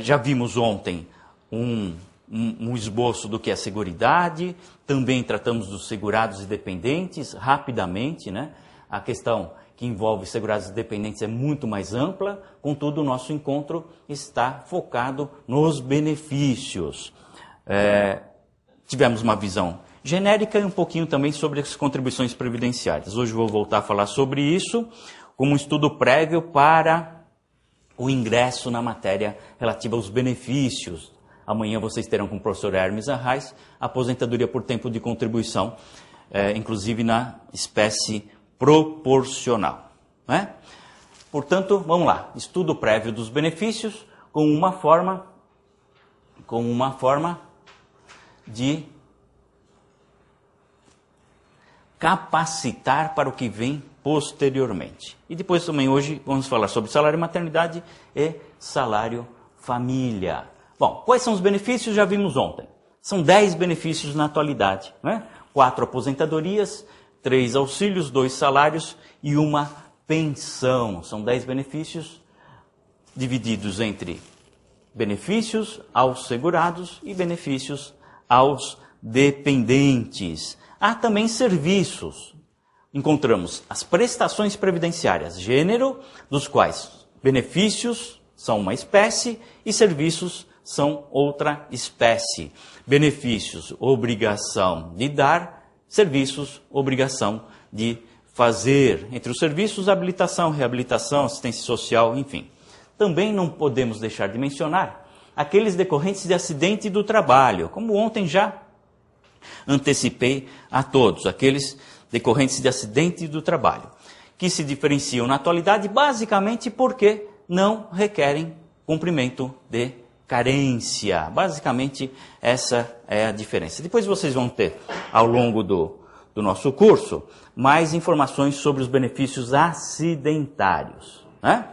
Já vimos ontem um esboço do que é seguridade, também tratamos dos segurados e dependentes, rapidamente, né? A questão que envolve segurados e dependentes é muito mais ampla, contudo o nosso encontro está focado nos benefícios. Tivemos uma visão genérica e um pouquinho também sobre as contribuições previdenciárias. Hoje vou voltar a falar sobre isso, como um estudo prévio para o ingresso na matéria relativa aos benefícios. Amanhã vocês terão com o professor Hermes Arraes aposentadoria por tempo de contribuição, inclusive na espécie proporcional. Né? Portanto, vamos lá. Estudo prévio dos benefícios com uma forma de capacitar para o que vem posteriormente. E depois também hoje vamos falar sobre salário maternidade e salário família. Bom, quais são os benefícios? Já vimos ontem. São 10 benefícios na atualidade, né? 4 aposentadorias, 3 auxílios, 2 salários e uma pensão. São 10 benefícios divididos entre benefícios aos segurados e benefícios aos dependentes. Há também serviços. Encontramos as prestações previdenciárias, gênero, dos quais benefícios são uma espécie e serviços são outra espécie. Benefícios, obrigação de dar, serviços, obrigação de fazer. Entre os serviços, habilitação, reabilitação, assistência social, enfim. Também não podemos deixar de mencionar aqueles decorrentes de acidente do trabalho, como ontem já antecipei a todos, aqueles decorrentes de acidente do trabalho, que se diferenciam na atualidade basicamente porque não requerem cumprimento de carência. Basicamente, essa é a diferença. Depois vocês vão ter, ao longo do nosso curso, mais informações sobre os benefícios acidentários. Né?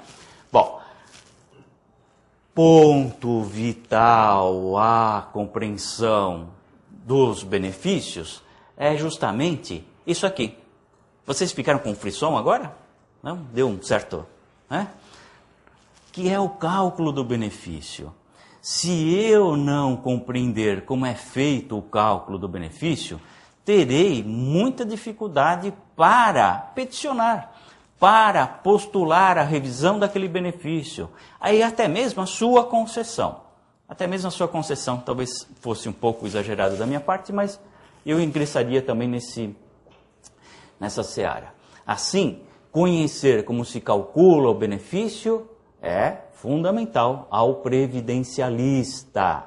Bom, ponto vital à compreensão dos benefícios é justamente isso aqui. Vocês ficaram com frisson agora? Não? Deu um certo... né? Que é o cálculo do benefício. Se eu não compreender como é feito o cálculo do benefício, terei muita dificuldade para peticionar, para postular a revisão daquele benefício, aí até mesmo a sua concessão. Até mesmo a sua concessão talvez fosse um pouco exagerado da minha parte, mas eu ingressaria também nessa seara. Assim, conhecer como se calcula o benefício é fundamental ao previdencialista.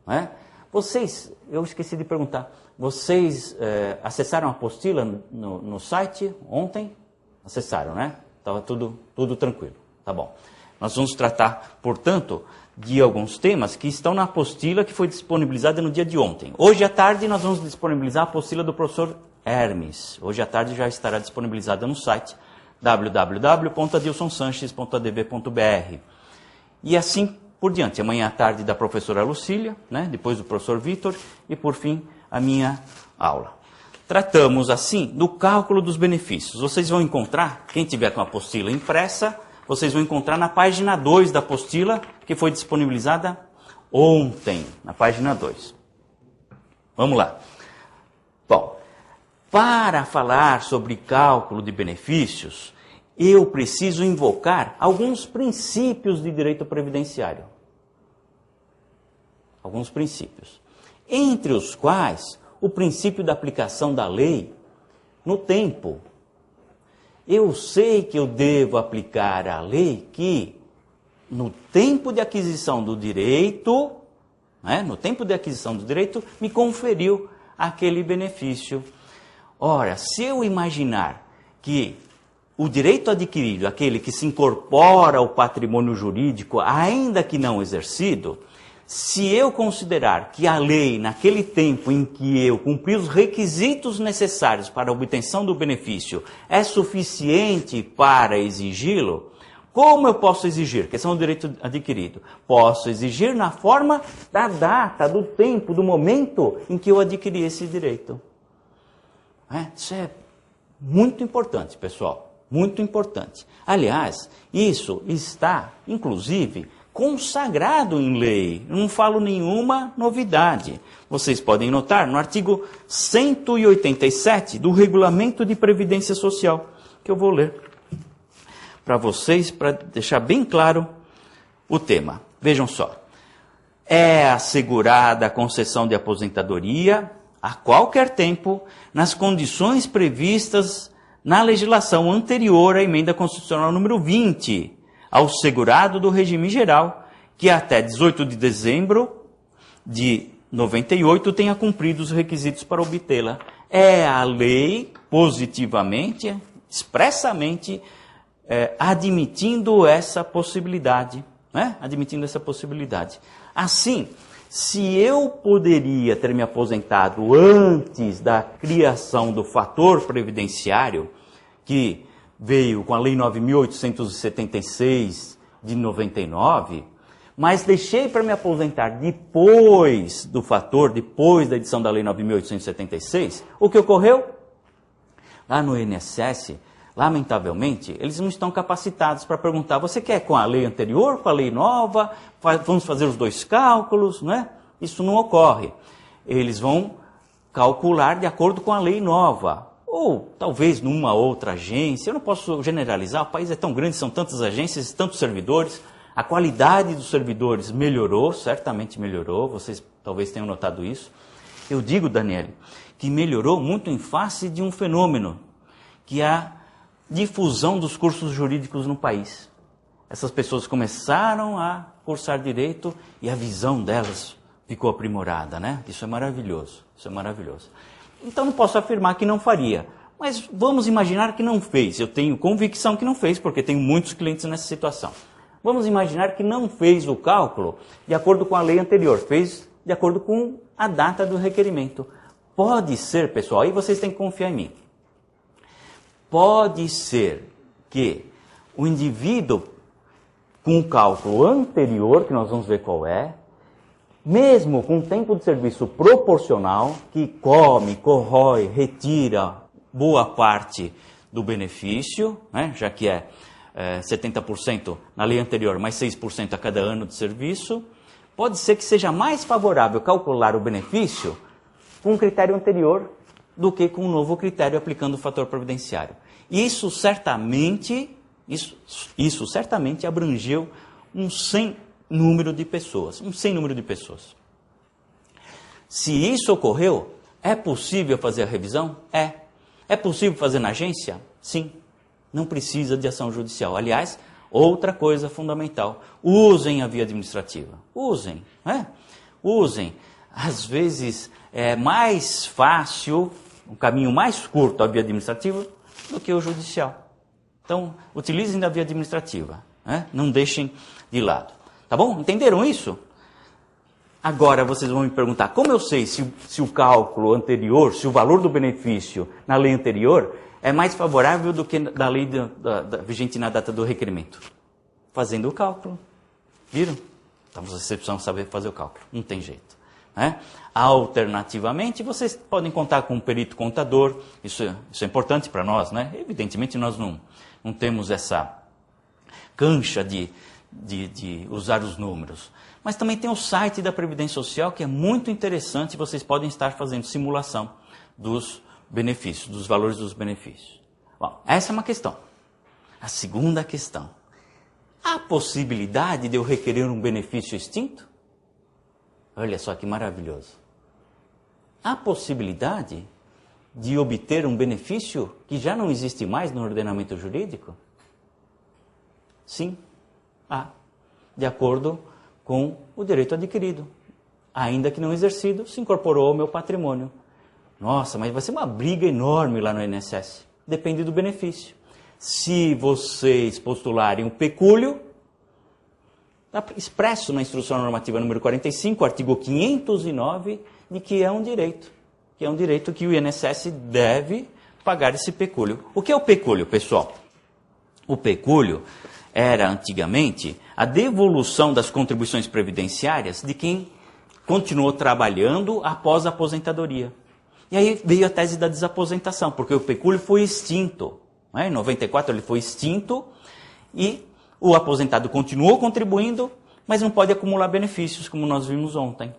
Né? Vocês, eu esqueci de perguntar, vocês acessaram a apostila no site ontem? Acessaram, né? Estava tudo tranquilo, tá bom. Nós vamos tratar, portanto, de alguns temas que estão na apostila que foi disponibilizada no dia de ontem. Hoje à tarde nós vamos disponibilizar a apostila do professor Hermes. Hoje à tarde já estará disponibilizada no site www.adilsonsanches.adb.br. E assim por diante. Amanhã à tarde da professora Lucília, né? Depois do professor Vitor e por fim a minha aula. Tratamos assim do cálculo dos benefícios. Vocês vão encontrar, quem tiver com a apostila impressa, vocês vão encontrar na página 2 da apostila, que foi disponibilizada ontem, na página 2. Vamos lá. Bom, para falar sobre cálculo de benefícios, eu preciso invocar alguns princípios de direito previdenciário. Alguns princípios. Entre os quais, o princípio da aplicação da lei no tempo. Eu sei que eu devo aplicar a lei que, no tempo de aquisição do direito, né, me conferiu aquele benefício. Ora, se eu imaginar que o direito adquirido, aquele que se incorpora ao patrimônio jurídico, ainda que não exercido, se eu considerar que a lei, naquele tempo em que eu cumpri os requisitos necessários para a obtenção do benefício, é suficiente para exigi-lo, como eu posso exigir? Questão do direito adquirido. Posso exigir na forma da data, do tempo, do momento em que eu adquiri esse direito. Isso é muito importante, pessoal. Muito importante. Aliás, isso está, inclusive, consagrado em lei. Não falo nenhuma novidade. Vocês podem notar no artigo 187 do Regulamento de Previdência Social, que eu vou ler para vocês, para deixar bem claro o tema. Vejam só. É assegurada a concessão de aposentadoria a qualquer tempo, nas condições previstas na legislação anterior à emenda constitucional número 20, ao segurado do regime geral, que até 18 de dezembro de 98 tenha cumprido os requisitos para obtê-la. É a lei, positivamente, expressamente, admitindo essa possibilidade. Né? Admitindo essa possibilidade. Assim, se eu poderia ter me aposentado antes da criação do fator previdenciário, que veio com a Lei 9.876 de 99, mas deixei para me aposentar depois do fator, depois da edição da Lei 9.876, o que ocorreu? Lá no INSS, lamentavelmente, eles não estão capacitados para perguntar, você quer com a lei anterior, com a lei nova, vamos fazer os dois cálculos, né? Isso não ocorre. Eles vão calcular de acordo com a lei nova, ou talvez numa outra agência. Eu não posso generalizar, o país é tão grande, são tantas agências, tantos servidores, a qualidade dos servidores melhorou, certamente melhorou, vocês talvez tenham notado isso. Eu digo, Daniele, que melhorou muito em face de um fenômeno, que é a difusão dos cursos jurídicos no país. Essas pessoas começaram a cursar direito e a visão delas ficou aprimorada, né? Isso é maravilhoso, isso é maravilhoso. Então não posso afirmar que não faria, mas vamos imaginar que não fez. Eu tenho convicção que não fez, porque tenho muitos clientes nessa situação. Vamos imaginar que não fez o cálculo de acordo com a lei anterior, fez de acordo com a data do requerimento. Pode ser, pessoal, aí vocês têm que confiar em mim. Pode ser que o indivíduo com o cálculo anterior, que nós vamos ver qual é, mesmo com tempo de serviço proporcional, que come, corrói, retira boa parte do benefício, né, já que é 70% na lei anterior, mais 6% a cada ano de serviço, pode ser que seja mais favorável calcular o benefício com o critério anterior do que com um novo critério aplicando o fator previdenciário. Isso certamente abrangeu um sem número de pessoas. Se isso ocorreu, é possível fazer a revisão? É. É possível fazer na agência? Sim. Não precisa de ação judicial. Aliás, outra coisa fundamental, usem a via administrativa. Usem, né? Usem. Às vezes é mais fácil, um caminho mais curto a via administrativa do que o judicial. Então, utilizem da via administrativa, né? Não deixem de lado. Tá bom? Entenderam isso? Agora vocês vão me perguntar, como eu sei se o cálculo anterior, se o valor do benefício na lei anterior é mais favorável do que da lei vigente na data do requerimento? Fazendo o cálculo. Viram? Então vocês precisam saber fazer o cálculo. Não tem jeito. Né? Alternativamente, vocês podem contar com um perito contador. Isso é importante para nós, né? Evidentemente, nós não temos essa cancha de usar os números. Mas também tem o site da Previdência Social, que é muito interessante. Vocês podem estar fazendo simulação dos benefícios, dos valores dos benefícios. Bom, essa é uma questão. A segunda questão. Há possibilidade de eu requerer um benefício extinto? Olha só que maravilhoso. Há possibilidade de obter um benefício que já não existe mais no ordenamento jurídico? Sim, há. De acordo com o direito adquirido. Ainda que não exercido, se incorporou ao meu patrimônio. Nossa, mas vai ser uma briga enorme lá no INSS. Depende do benefício. Se vocês postularem o pecúlio, está expresso na Instrução Normativa número 45, artigo 509, de que é um direito. Que é um direito que o INSS deve pagar esse pecúlio. O que é o pecúlio, pessoal? O pecúlio era, antigamente, a devolução das contribuições previdenciárias de quem continuou trabalhando após a aposentadoria. E aí veio a tese da desaposentação, porque o pecúlio foi extinto. Em 94 ele foi extinto e o aposentado continuou contribuindo mas não pode acumular benefícios, como nós vimos ontem.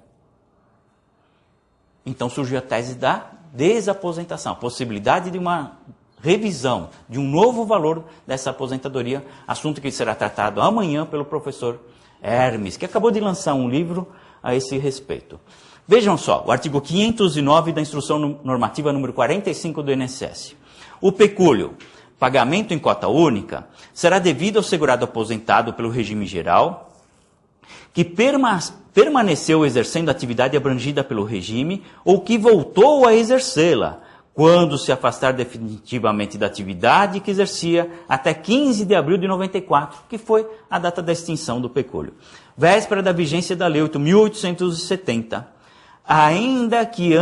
Então surgiu a tese da desaposentação, a possibilidade de uma revisão, de um novo valor dessa aposentadoria, assunto que será tratado amanhã pelo professor Hermes, que acabou de lançar um livro a esse respeito. Vejam só, o artigo 509 da Instrução Normativa número 45 do INSS. O pecúlio, pagamento em cota única, será devido ao segurado aposentado pelo regime geral, que permaneceu exercendo a atividade abrangida pelo regime ou que voltou a exercê-la, quando se afastar definitivamente da atividade que exercia até 15 de abril de 94, que foi a data da extinção do pecúlio. Véspera da vigência da Lei 8.870, ainda que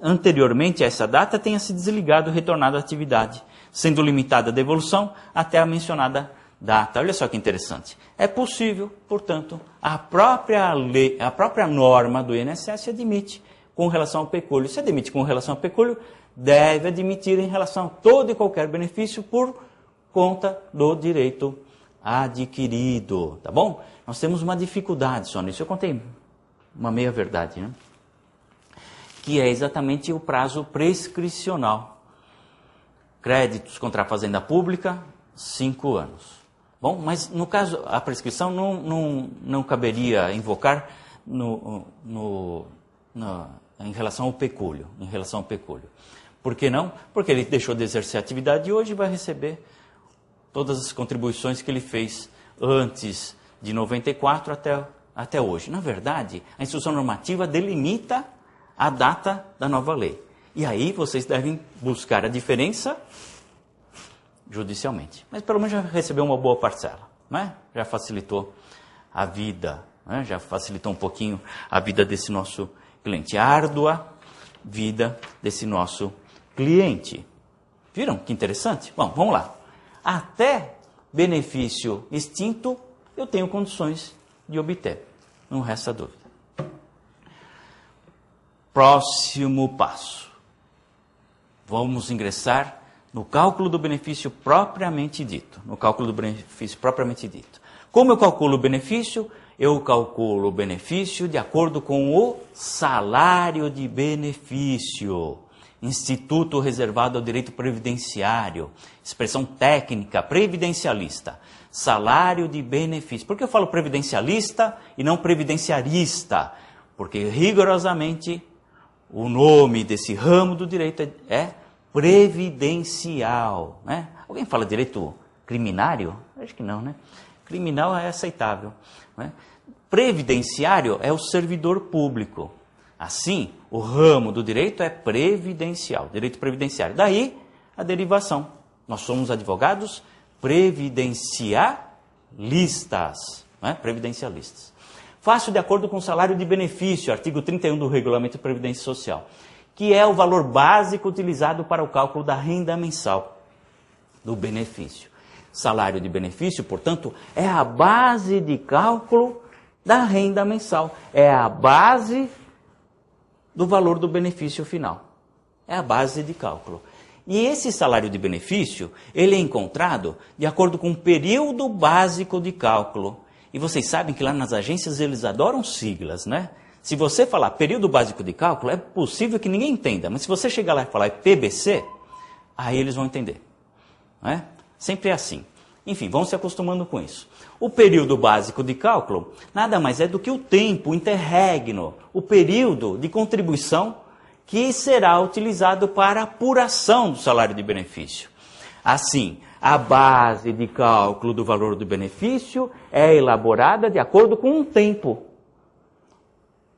anteriormente a essa data tenha se desligado e retornado à atividade, sendo limitada a devolução até a mencionada data. Olha só que interessante. É possível, portanto, a própria lei, a própria norma do INSS admite com relação ao pecúlio. Se admite com relação ao pecúlio, deve admitir em relação a todo e qualquer benefício por conta do direito adquirido, tá bom? Nós temos uma dificuldade só nisso. Eu contei uma meia-verdade, né? Que é exatamente o prazo prescricional. Créditos contra a fazenda pública, 5 anos. Bom, mas no caso, a prescrição não caberia invocar em relação ao pecúlio. Por que não? Porque ele deixou de exercer a atividade e hoje vai receber todas as contribuições que ele fez antes de 94 até hoje. Na verdade, a instrução normativa delimita a data da nova lei. E aí vocês devem buscar a diferença judicialmente. Mas pelo menos já recebeu uma boa parcela, né? Já facilitou a vida, né? Já facilitou um pouquinho a vida desse nosso cliente. A árdua vida desse nosso cliente. Viram que interessante? Bom, vamos lá. Até benefício extinto, eu tenho condições de obter. Não resta dúvida. Próximo passo. Vamos ingressar no cálculo do benefício propriamente dito. Como eu calculo o benefício? Eu calculo o benefício de acordo com o salário de benefício. Instituto reservado ao direito previdenciário. Expressão técnica, previdencialista. Salário de benefício. Por que eu falo previdencialista e não previdenciarista? Porque rigorosamente o nome desse ramo do direito é previdencial, né? Alguém fala direito criminário? Acho que não, né? Criminal é aceitável, né? Previdenciário é o servidor público. Assim, o ramo do direito é previdencial, direito previdenciário. Daí a derivação. Nós somos advogados previdencialistas, né? Previdencialistas. Faço de acordo com o salário de benefício, artigo 31 do Regulamento de Previdência Social, que é o valor básico utilizado para o cálculo da renda mensal do benefício. Salário de benefício, portanto, é a base de cálculo da renda mensal. É a base do valor do benefício final. É a base de cálculo. E esse salário de benefício, ele é encontrado de acordo com o período básico de cálculo. E vocês sabem que lá nas agências eles adoram siglas, né? Se você falar período básico de cálculo, é possível que ninguém entenda. Mas se você chegar lá e falar PBC, aí eles vão entender, né? Sempre é assim. Enfim, vão se acostumando com isso. O período básico de cálculo nada mais é do que o tempo interregno, o período de contribuição que será utilizado para a apuração do salário de benefício. Assim, a base de cálculo do valor do benefício é elaborada de acordo com um tempo,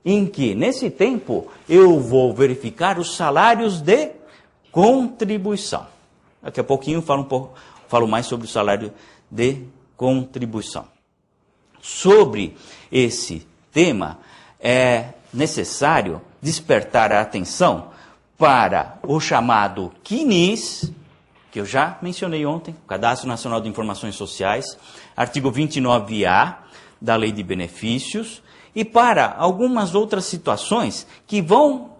em que, nesse tempo, eu vou verificar os salários de contribuição. Daqui a pouquinho falo mais sobre o salário de contribuição. Sobre esse tema, é necessário despertar a atenção para o chamado CNIS, que eu já mencionei ontem, Cadastro Nacional de Informações Sociais, artigo 29A da Lei de Benefícios, e para algumas outras situações que vão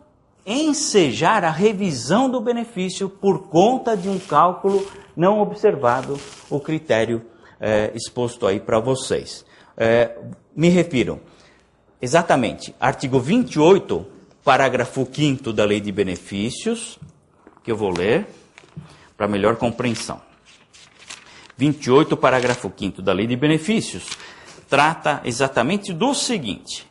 ensejar a revisão do benefício por conta de um cálculo não observado, o critério exposto aí para vocês. me refiro exatamente artigo 28, parágrafo 5º da Lei de Benefícios, que eu vou ler para melhor compreensão. 28, parágrafo 5º da Lei de Benefícios, trata exatamente do seguinte: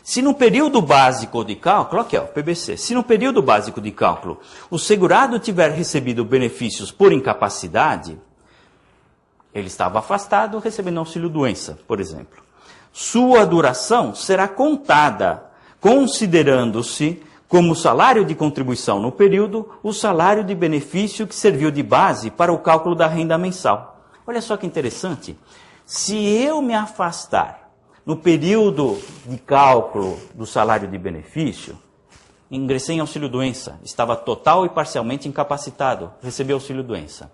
se no período básico de cálculo, aqui ó, PBC, se no período básico de cálculo o segurado tiver recebido benefícios por incapacidade, ele estava afastado recebendo auxílio-doença, por exemplo, sua duração será contada, considerando-se como salário de contribuição no período, o salário de benefício que serviu de base para o cálculo da renda mensal. Olha só que interessante, se eu me afastar no período de cálculo do salário de benefício, ingressei em auxílio-doença, estava total e parcialmente incapacitado, recebi auxílio-doença.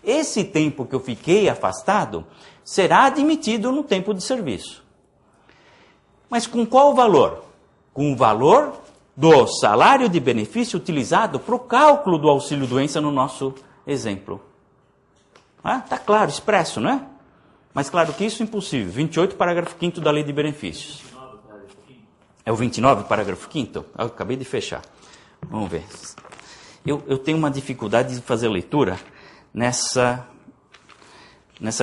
Esse tempo que eu fiquei afastado será admitido no tempo de serviço. Mas com qual valor? Com o valor do salário de benefício utilizado para o cálculo do auxílio-doença no nosso exemplo. Está claro, expresso, não é? Mais claro que isso, impossível. 28, parágrafo 5º da Lei de Benefícios. É o 29, parágrafo 5º? Eu acabei de fechar. Vamos ver. Eu tenho uma dificuldade de fazer leitura nessa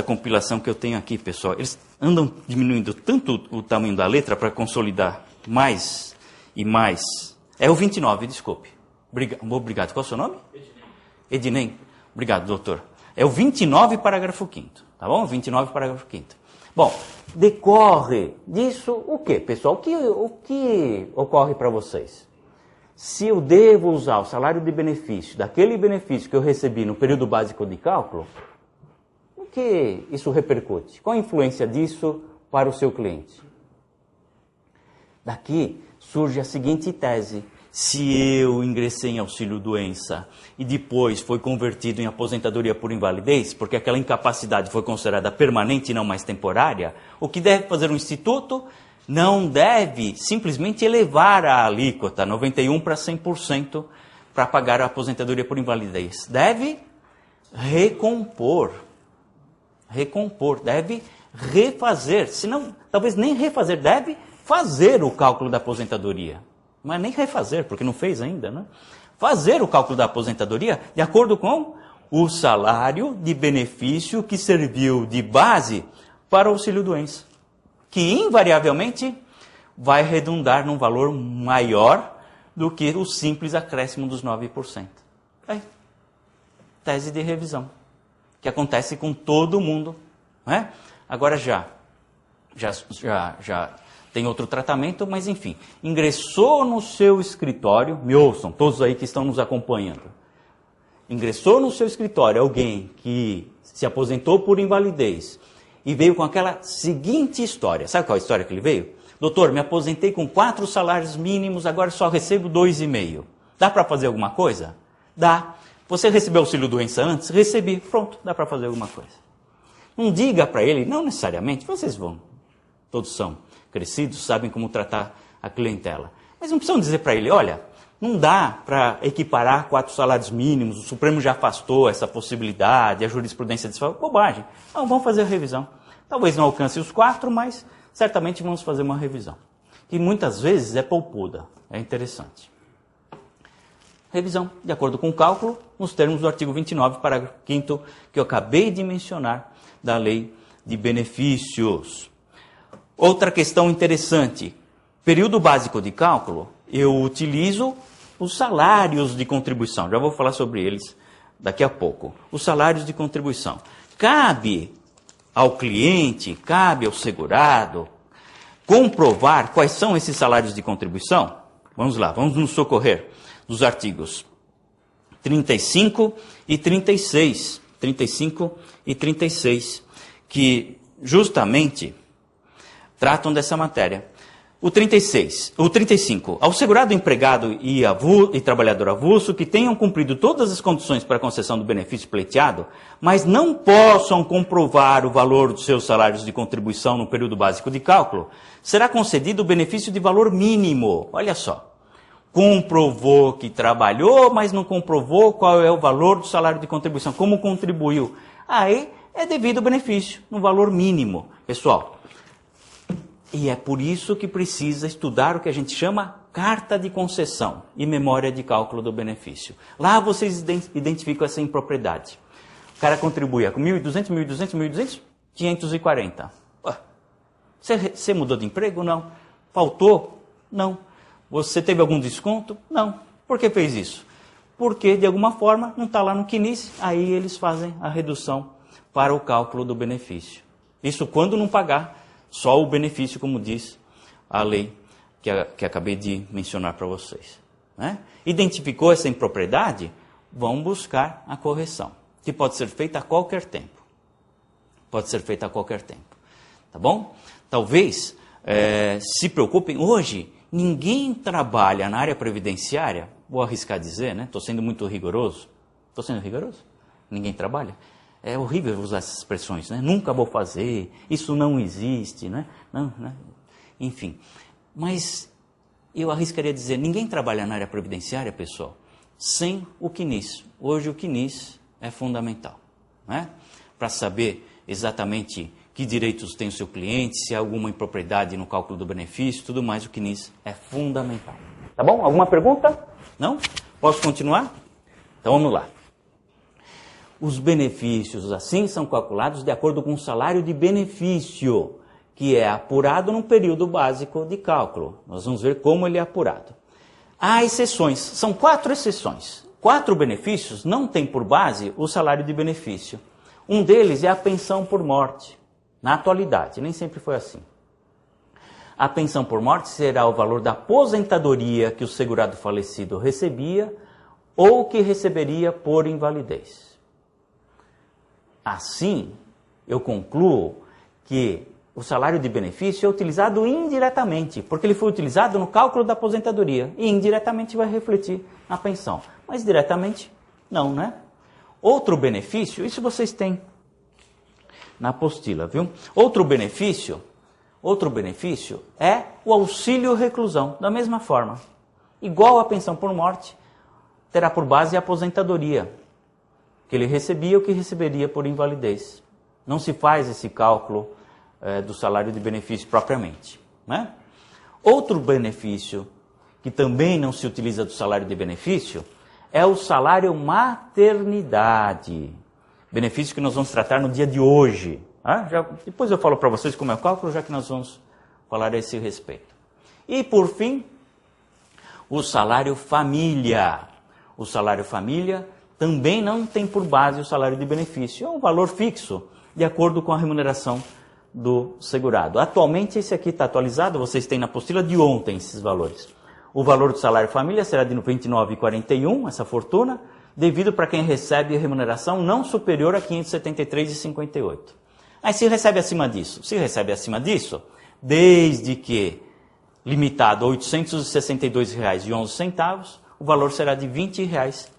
compilação que eu tenho aqui, pessoal. Eles andam diminuindo tanto o tamanho da letra para consolidar mais e mais. É o 29, desculpe. Obrigado. Qual é o seu nome? Ednem. Obrigado, doutor. É o 29, parágrafo 5º, tá bom? 29, parágrafo 5º. Bom, decorre disso o quê, pessoal? O que ocorre para vocês? Se eu devo usar o salário de benefício, daquele benefício que eu recebi no período básico de cálculo, o que isso repercute? Qual a influência disso para o seu cliente? Daqui surge a seguinte tese: se eu ingressei em auxílio-doença e depois foi convertido em aposentadoria por invalidez, porque aquela incapacidade foi considerada permanente e não mais temporária, o que deve fazer o Instituto? Não deve simplesmente elevar a alíquota 91% para 100% para pagar a aposentadoria por invalidez. Deve recompor, deve refazer, se não, talvez nem refazer, deve fazer o cálculo da aposentadoria. Mas nem refazer, porque não fez ainda, né? Fazer o cálculo da aposentadoria de acordo com o salário de benefício que serviu de base para o auxílio-doença, que invariavelmente vai redundar num valor maior do que o simples acréscimo dos 9%. Tese de revisão, que acontece com todo mundo, né? Agora já tem outro tratamento, mas enfim, ingressou no seu escritório, me ouçam, todos aí que estão nos acompanhando, ingressou no seu escritório alguém que se aposentou por invalidez e veio com aquela seguinte história. Sabe qual é a história que ele veio? Doutor, me aposentei com 4 salários mínimos, agora só recebo 2,5. Dá para fazer alguma coisa? Dá. Você recebeu auxílio-doença antes? Recebi. Pronto, dá para fazer alguma coisa. Não diga para ele, não necessariamente, vocês vão, todos são crescidos, sabem como tratar a clientela. Mas não precisam dizer para ele, olha, não dá para equiparar 4 salários mínimos, o Supremo já afastou essa possibilidade, a jurisprudência diz, bobagem. Não, vamos fazer a revisão. Talvez não alcance os 4, mas certamente vamos fazer uma revisão. Que muitas vezes é poupuda, é interessante. Revisão, de acordo com o cálculo, nos termos do artigo 29, parágrafo 5º, que eu acabei de mencionar, da Lei de Benefícios. Outra questão interessante, período básico de cálculo, eu utilizo os salários de contribuição, já vou falar sobre eles daqui a pouco. Os salários de contribuição. Cabe ao cliente, cabe ao segurado, comprovar quais são esses salários de contribuição? Vamos lá, vamos nos socorrer dos artigos 35 e 36. 35 e 36, que justamente tratam dessa matéria. O 35, ao segurado empregado e trabalhador avulso que tenham cumprido todas as condições para a concessão do benefício pleiteado, mas não possam comprovar o valor dos seus salários de contribuição no período básico de cálculo, será concedido o benefício de valor mínimo. Olha só. Comprovou que trabalhou, mas não comprovou qual é o valor do salário de contribuição, como contribuiu. Aí é devido o benefício no valor mínimo. Pessoal, E é por isso que precisa estudar o que a gente chama carta de concessão e memória de cálculo do benefício. Lá vocês identificam essa impropriedade. O cara contribui com 1.200, 1.200, 1.200, 540. Você mudou de emprego? Não. Faltou? Não. Você teve algum desconto? Não. Por que fez isso? Porque, de alguma forma, não está lá no CNIS, aí eles fazem a redução para o cálculo do benefício. Isso quando não pagar só o benefício, como diz a lei que acabei de mencionar para vocês. Né? Identificou essa impropriedade? Vão buscar a correção, que pode ser feita a qualquer tempo. Pode ser feita a qualquer tempo. Tá bom? Talvez se preocupem. Hoje, ninguém trabalha na área previdenciária, vou arriscar dizer, né? Estou sendo muito rigoroso. Estou sendo rigoroso? Ninguém trabalha? É horrível usar essas expressões, né? Nunca vou fazer, isso não existe, né? Não, né? Enfim. Mas eu arriscaria dizer, ninguém trabalha na área previdenciária, pessoal, sem o CNIS. Hoje o CNIS é fundamental, né? Para saber exatamente que direitos tem o seu cliente, se há alguma impropriedade no cálculo do benefício, tudo mais, o CNIS é fundamental. Tá bom? Alguma pergunta? Não? Posso continuar? Então vamos lá. Os benefícios, assim, são calculados de acordo com o salário de benefício, que é apurado no período básico de cálculo. Nós vamos ver como ele é apurado. Há exceções, são 4 exceções. 4 benefícios não têm por base o salário de benefício. Um deles é a pensão por morte. Na atualidade, nem sempre foi assim. A pensão por morte será o valor da aposentadoria que o segurado falecido recebia ou que receberia por invalidez. Assim, eu concluo que o salário de benefício é utilizado indiretamente, porque ele foi utilizado no cálculo da aposentadoria e indiretamente vai refletir na pensão. Mas diretamente, não, né? Outro benefício, isso vocês têm na apostila, viu? Outro benefício é o auxílio reclusão, da mesma forma. Igual a pensão por morte, terá por base a aposentadoria, que ele recebia ou que receberia por invalidez. Não se faz esse cálculo do salário de benefício propriamente, né? Outro benefício que também não se utiliza do salário de benefício é o salário maternidade. Benefício que nós vamos tratar no dia de hoje. Depois eu falo para vocês como é o cálculo, já que nós vamos falar a esse respeito. E por fim, o salário família. O salário família também não tem por base o salário de benefício. É um valor fixo, de acordo com a remuneração do segurado. Atualmente esse aqui está atualizado, vocês têm na apostila de ontem esses valores. O valor do salário família será de R$ 29,41, essa fortuna, devido para quem recebe remuneração não superior a R$ 573,58. Aí se recebe acima disso? Se recebe acima disso, desde que limitado a R$ 862,11, o valor será de R$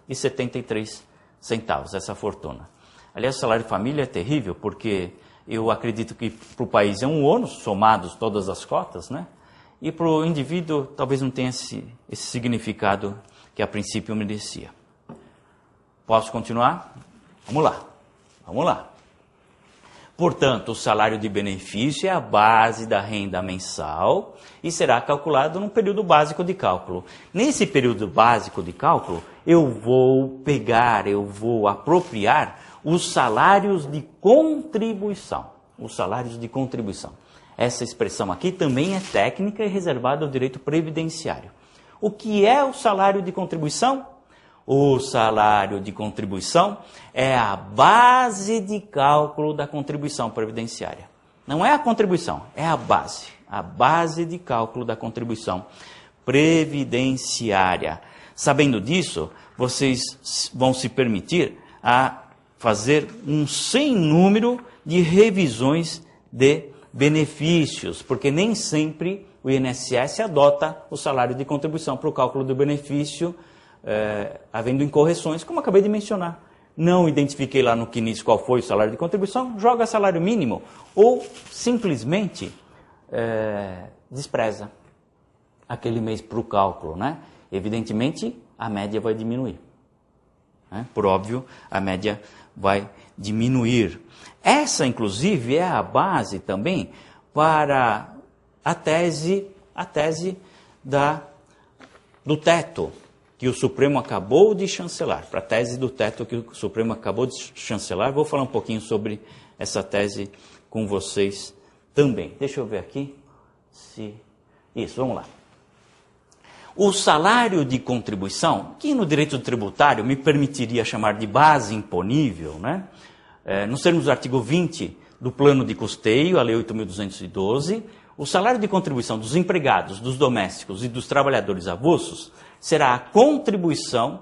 20,73, essa fortuna. Aliás, o salário família é terrível, porque eu acredito que para o país é um ônus, somados todas as cotas, né? E para o indivíduo talvez não tenha esse significado que a princípio merecia. Posso continuar? Vamos lá. Portanto, o salário de benefício é a base da renda mensal e será calculado num período básico de cálculo. Nesse período básico de cálculo, eu vou apropriar os salários de contribuição. Essa expressão aqui também é técnica e reservada ao direito previdenciário. O que é o salário de contribuição? O salário de contribuição é a base de cálculo da contribuição previdenciária. Não é a contribuição, é a base de cálculo da contribuição previdenciária. Sabendo disso, vocês vão se permitir a fazer um sem número de revisões de benefícios, porque nem sempre o INSS adota o salário de contribuição para o cálculo do benefício, havendo incorreções, como acabei de mencionar. Não identifiquei lá no CNIS qual foi o salário de contribuição, joga salário mínimo, ou simplesmente despreza aquele mês para o cálculo, né? Evidentemente, a média vai diminuir. Né? Por óbvio, a média vai diminuir. Essa, inclusive, é a base também para a tese do teto que o Supremo acabou de chancelar, para a tese do teto que o Supremo acabou de chancelar. Vou falar um pouquinho sobre essa tese com vocês também. Deixa eu ver aqui. Isso, vamos lá. O salário de contribuição, que no direito tributário me permitiria chamar de base imponível, né? Nos termos do artigo 20 do plano de custeio, a Lei 8.212, o salário de contribuição dos empregados, dos domésticos e dos trabalhadores avulsos será a contribuição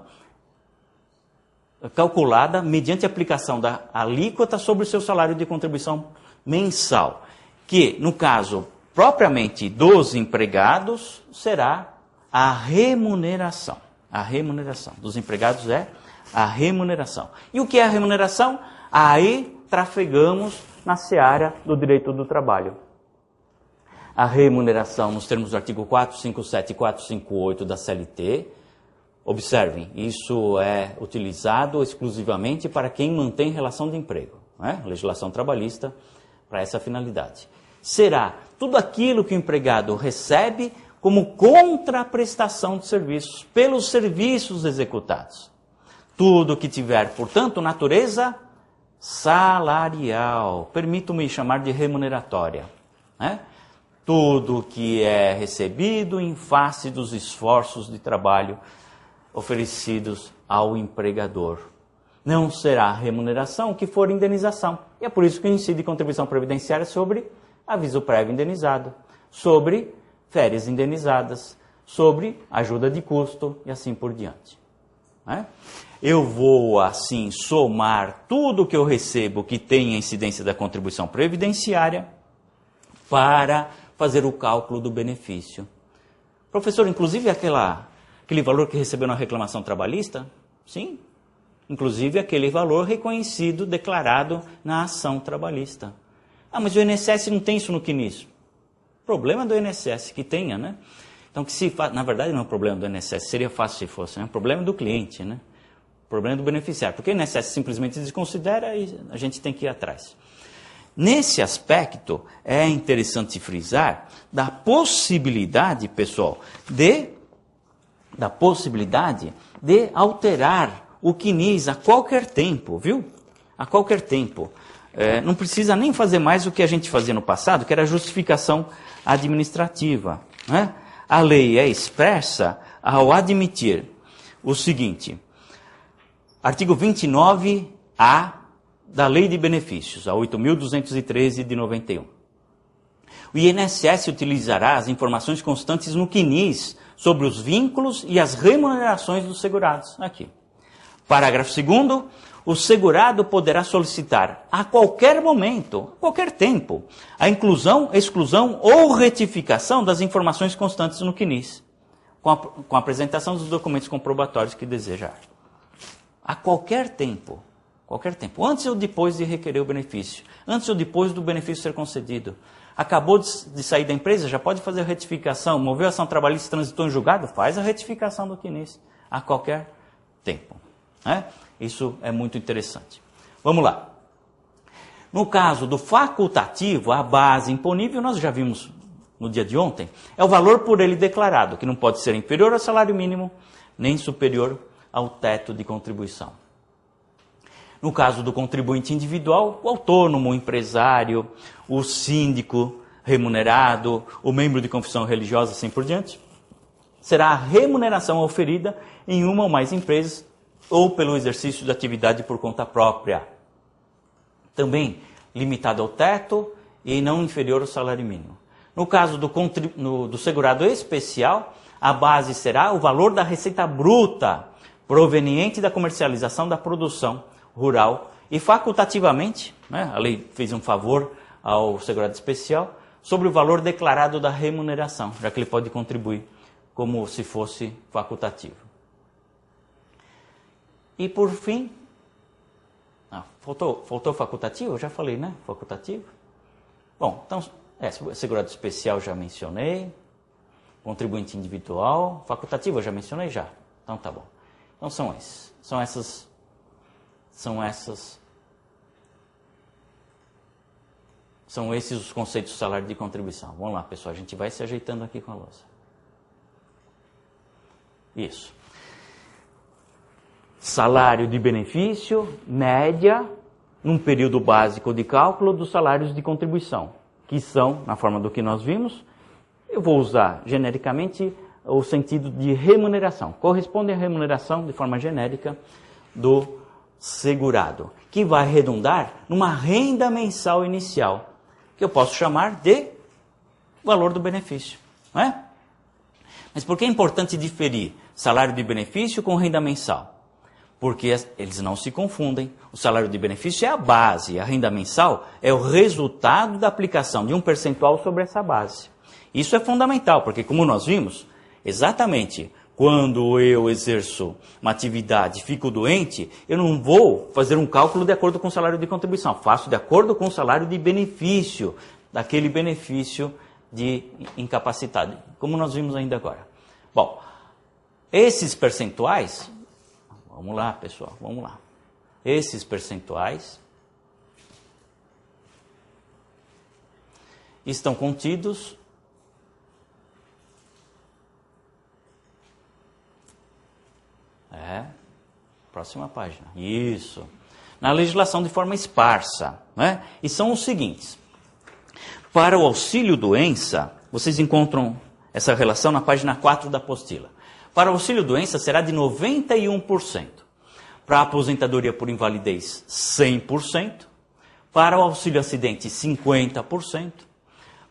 calculada mediante aplicação da alíquota sobre o seu salário de contribuição mensal, que, no caso propriamente dos empregados, será a remuneração. A remuneração dos empregados é a remuneração. E o que é a remuneração? Aí trafegamos na seara do direito do trabalho. A remuneração, nos termos do artigo 457 e 458 da CLT, observem, isso é utilizado exclusivamente para quem mantém relação de emprego, né? Legislação trabalhista para essa finalidade. Será tudo aquilo que o empregado recebe como contraprestação de serviços pelos serviços executados. Tudo que tiver, portanto, natureza salarial, permito-me chamar de remuneratória, né? Tudo que é recebido em face dos esforços de trabalho oferecidos ao empregador. Não será remuneração que for indenização. E é por isso que incide contribuição previdenciária sobre aviso prévio indenizado, sobre férias indenizadas, sobre ajuda de custo e assim por diante, né? Eu vou, assim, somar tudo que eu recebo que tem a incidência da contribuição previdenciária para fazer o cálculo do benefício. Professor, inclusive aquele valor que recebeu na reclamação trabalhista? Sim, inclusive aquele valor reconhecido, declarado na ação trabalhista. Ah, mas o INSS não tem isso no CNIS. Problema do INSS que tenha, né? Então, na verdade não é um problema do INSS, seria fácil se fosse, né? É um problema do cliente, né? Problema do beneficiário, porque o INSS simplesmente desconsidera e a gente tem que ir atrás. Nesse aspecto, é interessante frisar da possibilidade, pessoal, de alterar o CNIS a qualquer tempo, viu? A qualquer tempo. Não precisa nem fazer mais o que a gente fazia no passado, que era a justificação administrativa, né? A lei é expressa ao admitir o seguinte: artigo 29A da Lei de Benefícios, a 8.213 de 91. O INSS utilizará as informações constantes no CNIS sobre os vínculos e as remunerações dos segurados. Aqui. Parágrafo 2º. O segurado poderá solicitar a qualquer momento, a qualquer tempo, a inclusão, exclusão ou retificação das informações constantes no CNIS, com a apresentação dos documentos comprobatórios que desejar. A qualquer tempo, antes ou depois de requerer o benefício, antes ou depois do benefício ser concedido. Acabou de sair da empresa, já pode fazer a retificação, moveu a ação trabalhista, transitou em julgado, faz a retificação do CNIS, a qualquer tempo, né? Isso é muito interessante. Vamos lá. No caso do facultativo, a base imponível, nós já vimos no dia de ontem, é o valor por ele declarado, que não pode ser inferior ao salário mínimo, nem superior ao teto de contribuição. No caso do contribuinte individual, o autônomo, o empresário, o síndico remunerado, o membro de confissão religiosa, assim por diante, será a remuneração oferida em uma ou mais empresas ou pelo exercício de atividade por conta própria. Também limitado ao teto e não inferior ao salário mínimo. No caso do segurado especial, a base será o valor da receita bruta proveniente da comercialização da produção rural e facultativamente, né, a lei fez um favor ao segurado especial, sobre o valor declarado da remuneração, já que ele pode contribuir como se fosse facultativo. E por fim, faltou facultativo? Eu já falei, né? Facultativo. Bom, então, segurado especial já mencionei, contribuinte individual, facultativo eu já mencionei já. Então tá bom. Então são esses. São esses os conceitos do salário de contribuição. Vamos lá, pessoal, a gente vai se ajeitando aqui com a louça. Isso. Salário de benefício, média, num período básico de cálculo dos salários de contribuição, que são, na forma do que nós vimos, eu vou usar genericamente o sentido de remuneração. Corresponde à remuneração, de forma genérica, do segurado, que vai redundar numa renda mensal inicial, que eu posso chamar de valor do benefício, não é? Mas por que é importante diferir salário de benefício com renda mensal? Porque eles não se confundem. O salário de benefício é a base, a renda mensal é o resultado da aplicação de um percentual sobre essa base. Isso é fundamental, porque como nós vimos, exatamente quando eu exerço uma atividade e fico doente, eu não vou fazer um cálculo de acordo com o salário de contribuição, faço de acordo com o salário de benefício, daquele benefício de incapacitado, como nós vimos ainda agora. Bom, esses percentuais, vamos lá pessoal, vamos lá. Esses percentuais estão contidos próxima página. Isso. Na legislação de forma esparsa, né? E são os seguintes. Para o auxílio-doença, vocês encontram essa relação na página 4 da apostila. Para o auxílio-doença será de 91%. Para a aposentadoria por invalidez, 100%. Para o auxílio-acidente, 50%.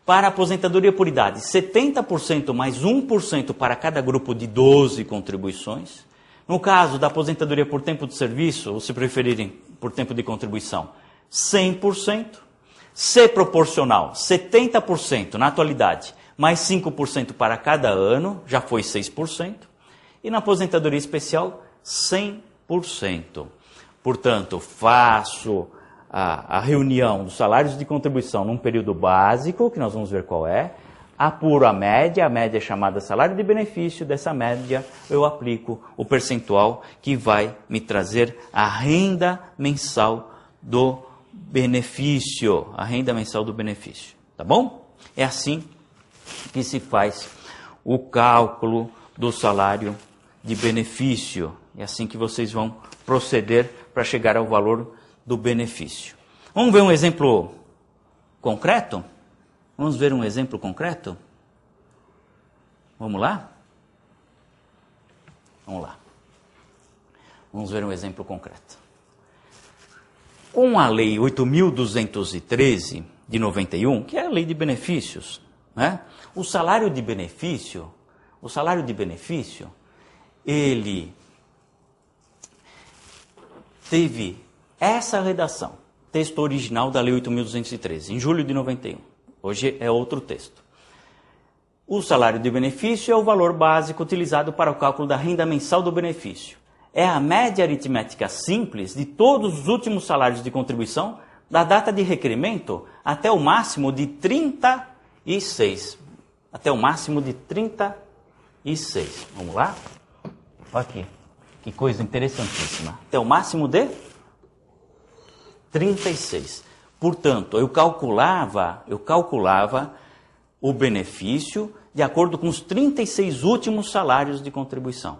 Para a aposentadoria por idade, 70% mais 1% para cada grupo de 12 contribuições. No caso da aposentadoria por tempo de serviço, ou se preferirem por tempo de contribuição, 100%. Se proporcional, 70% na atualidade, mais 5% para cada ano, já foi 6%. E na aposentadoria especial, 100%. Portanto, faço a reunião dos salários de contribuição num período básico, que nós vamos ver qual é, apuro a média é chamada salário de benefício, dessa média eu aplico o percentual que vai me trazer a renda mensal do benefício, a renda mensal do benefício, tá bom? É assim que se faz o cálculo do salário de benefício, é assim que vocês vão proceder para chegar ao valor do benefício. Vamos ver um exemplo concreto? Vamos ver um exemplo concreto? Vamos lá? Vamos lá. Vamos ver um exemplo concreto. Com a Lei 8.213 de 91, que é a Lei de Benefícios, né? O salário de benefício, ele teve essa redação, texto original da Lei 8.213, em julho de 91. Hoje é outro texto. O salário de benefício é o valor básico utilizado para o cálculo da renda mensal do benefício. É a média aritmética simples de todos os últimos salários de contribuição, da data de requerimento até o máximo de 36. Até o máximo de 36. Vamos lá? Olha aqui. Que coisa interessantíssima. Até o máximo de 36. Portanto, eu calculava o benefício de acordo com os 36 últimos salários de contribuição,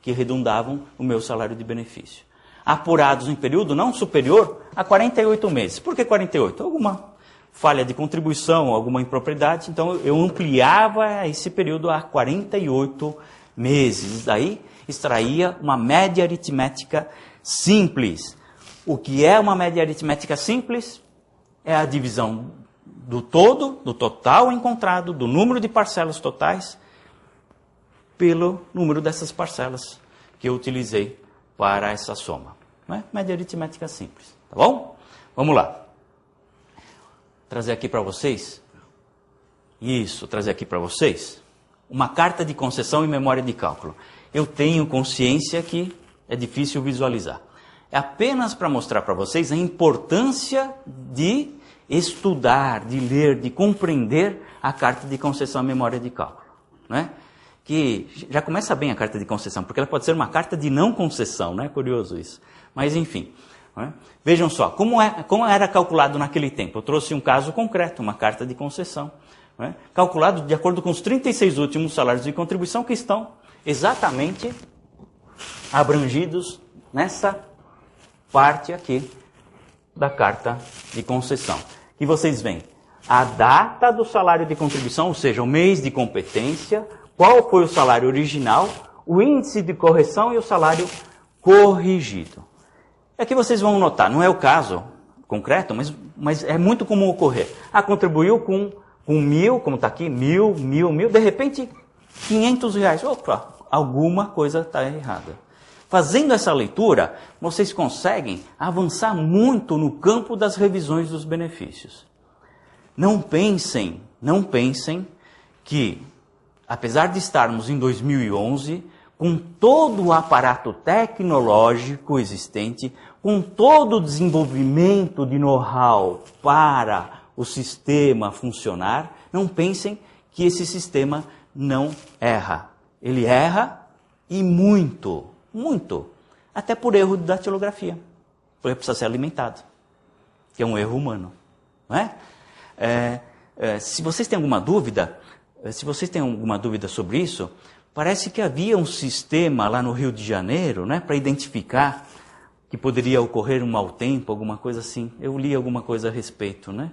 que redundavam o meu salário de benefício. Apurados em período não superior a 48 meses. Por que 48? Alguma falha de contribuição, alguma impropriedade, então eu ampliava esse período a 48 meses. Daí extraía uma média aritmética simples. O que é uma média aritmética simples? É a divisão do todo, do total encontrado, do número de parcelas totais, pelo número dessas parcelas que eu utilizei para essa soma. Não é? Média aritmética simples, tá bom? Vamos lá. Trazer aqui para vocês, uma carta de concessão e memória de cálculo. Eu tenho consciência que é difícil visualizar. É apenas para mostrar para vocês a importância de estudar, de ler, de compreender a carta de concessão e memória de cálculo, né? Que já começa bem a carta de concessão, porque ela pode ser uma carta de não concessão, não é curioso isso? Mas enfim, né? Vejam só, como era calculado naquele tempo? Eu trouxe um caso concreto, uma carta de concessão, né? Calculado de acordo com os 36 últimos salários de contribuição que estão exatamente abrangidos nessa parte aqui da carta de concessão. Que vocês veem a data do salário de contribuição, ou seja, o mês de competência, qual foi o salário original, o índice de correção e o salário corrigido. Aqui vocês vão notar, não é o caso concreto, mas é muito comum ocorrer. Contribuiu com 1.000, como está aqui, 1.000, de repente, R$500. Opa, alguma coisa está errada. Fazendo essa leitura, vocês conseguem avançar muito no campo das revisões dos benefícios. Não pensem que, apesar de estarmos em 2011, com todo o aparato tecnológico existente, com todo o desenvolvimento de know-how para o sistema funcionar, não pensem que esse sistema não erra. Ele erra e muito, até por erro de datilografia, porque precisa ser alimentado, que é um erro humano, não é? Se vocês têm alguma dúvida, sobre isso, parece que havia um sistema lá no Rio de Janeiro, né, para identificar que poderia ocorrer um mau tempo, alguma coisa assim. Eu li alguma coisa a respeito, né?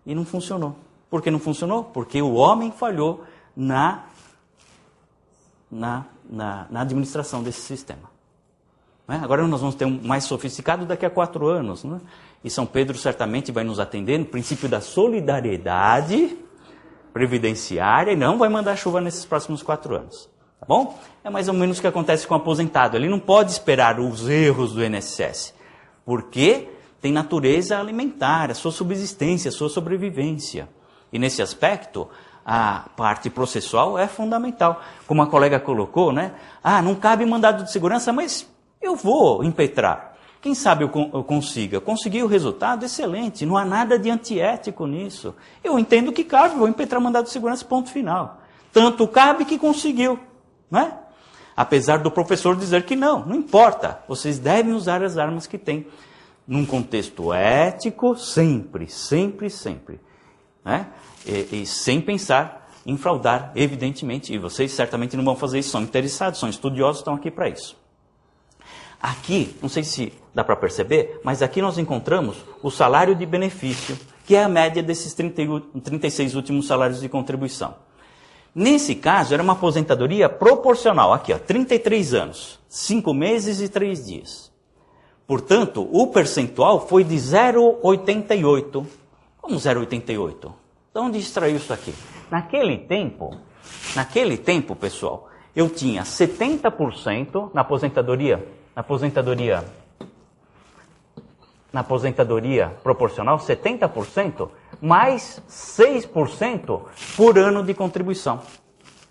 E não funcionou. Por que não funcionou? Porque o homem falhou na administração desse sistema. Né? Agora nós vamos ter um mais sofisticado daqui a 4 anos. Né? E São Pedro certamente vai nos atender no princípio da solidariedade previdenciária e não vai mandar chuva nesses próximos 4 anos. Tá bom? É mais ou menos o que acontece com o aposentado. Ele não pode esperar os erros do INSS, porque tem natureza alimentar, a sua subsistência, a sua sobrevivência. E nesse aspecto, a parte processual é fundamental. Como a colega colocou, né? Não cabe mandado de segurança, mas eu vou impetrar. Quem sabe eu consiga. Consegui o resultado, excelente. Não há nada de antiético nisso. Eu entendo que cabe, vou impetrar mandado de segurança, ponto final. Tanto cabe que conseguiu. Não é? Apesar do professor dizer que não importa. Vocês devem usar as armas que têm. Num contexto ético, sempre. Né? E sem pensar em fraudar, evidentemente. E vocês certamente não vão fazer isso, são interessados, são estudiosos, estão aqui para isso. Aqui, não sei se dá para perceber, mas aqui nós encontramos o salário de benefício, que é a média desses 36 últimos salários de contribuição. Nesse caso, era uma aposentadoria proporcional. Aqui, 33 anos, 5 meses e 3 dias. Portanto, o percentual foi de 0,88. Como 0,88? De onde extraiu isso aqui? Naquele tempo, pessoal, eu tinha 70% na aposentadoria proporcional, 70%, mais 6% por ano de contribuição.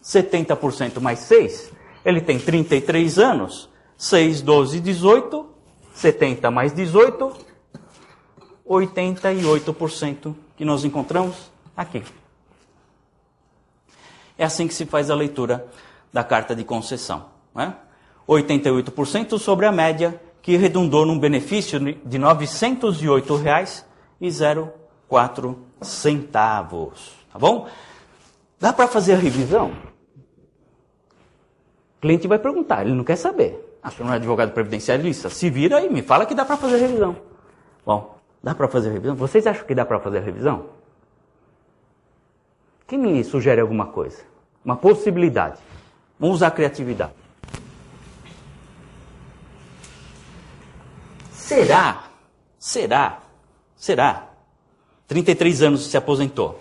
70% mais 6, ele tem 33 anos, 6, 12, 18, 70 mais 18, 88% que nós encontramos aqui. É assim que se faz a leitura da carta de concessão. Né? 88% sobre a média, que redundou num benefício de R$ 908,04. Tá bom? Dá para fazer a revisão? O cliente vai perguntar, ele não quer saber. O senhor não é advogado previdenciarista? Se vira e me fala que dá para fazer a revisão. Bom, dá para fazer a revisão? Vocês acham que dá para fazer a revisão? Quem me sugere alguma coisa? Uma possibilidade. Vamos usar a criatividade. Será? 33 anos se aposentou,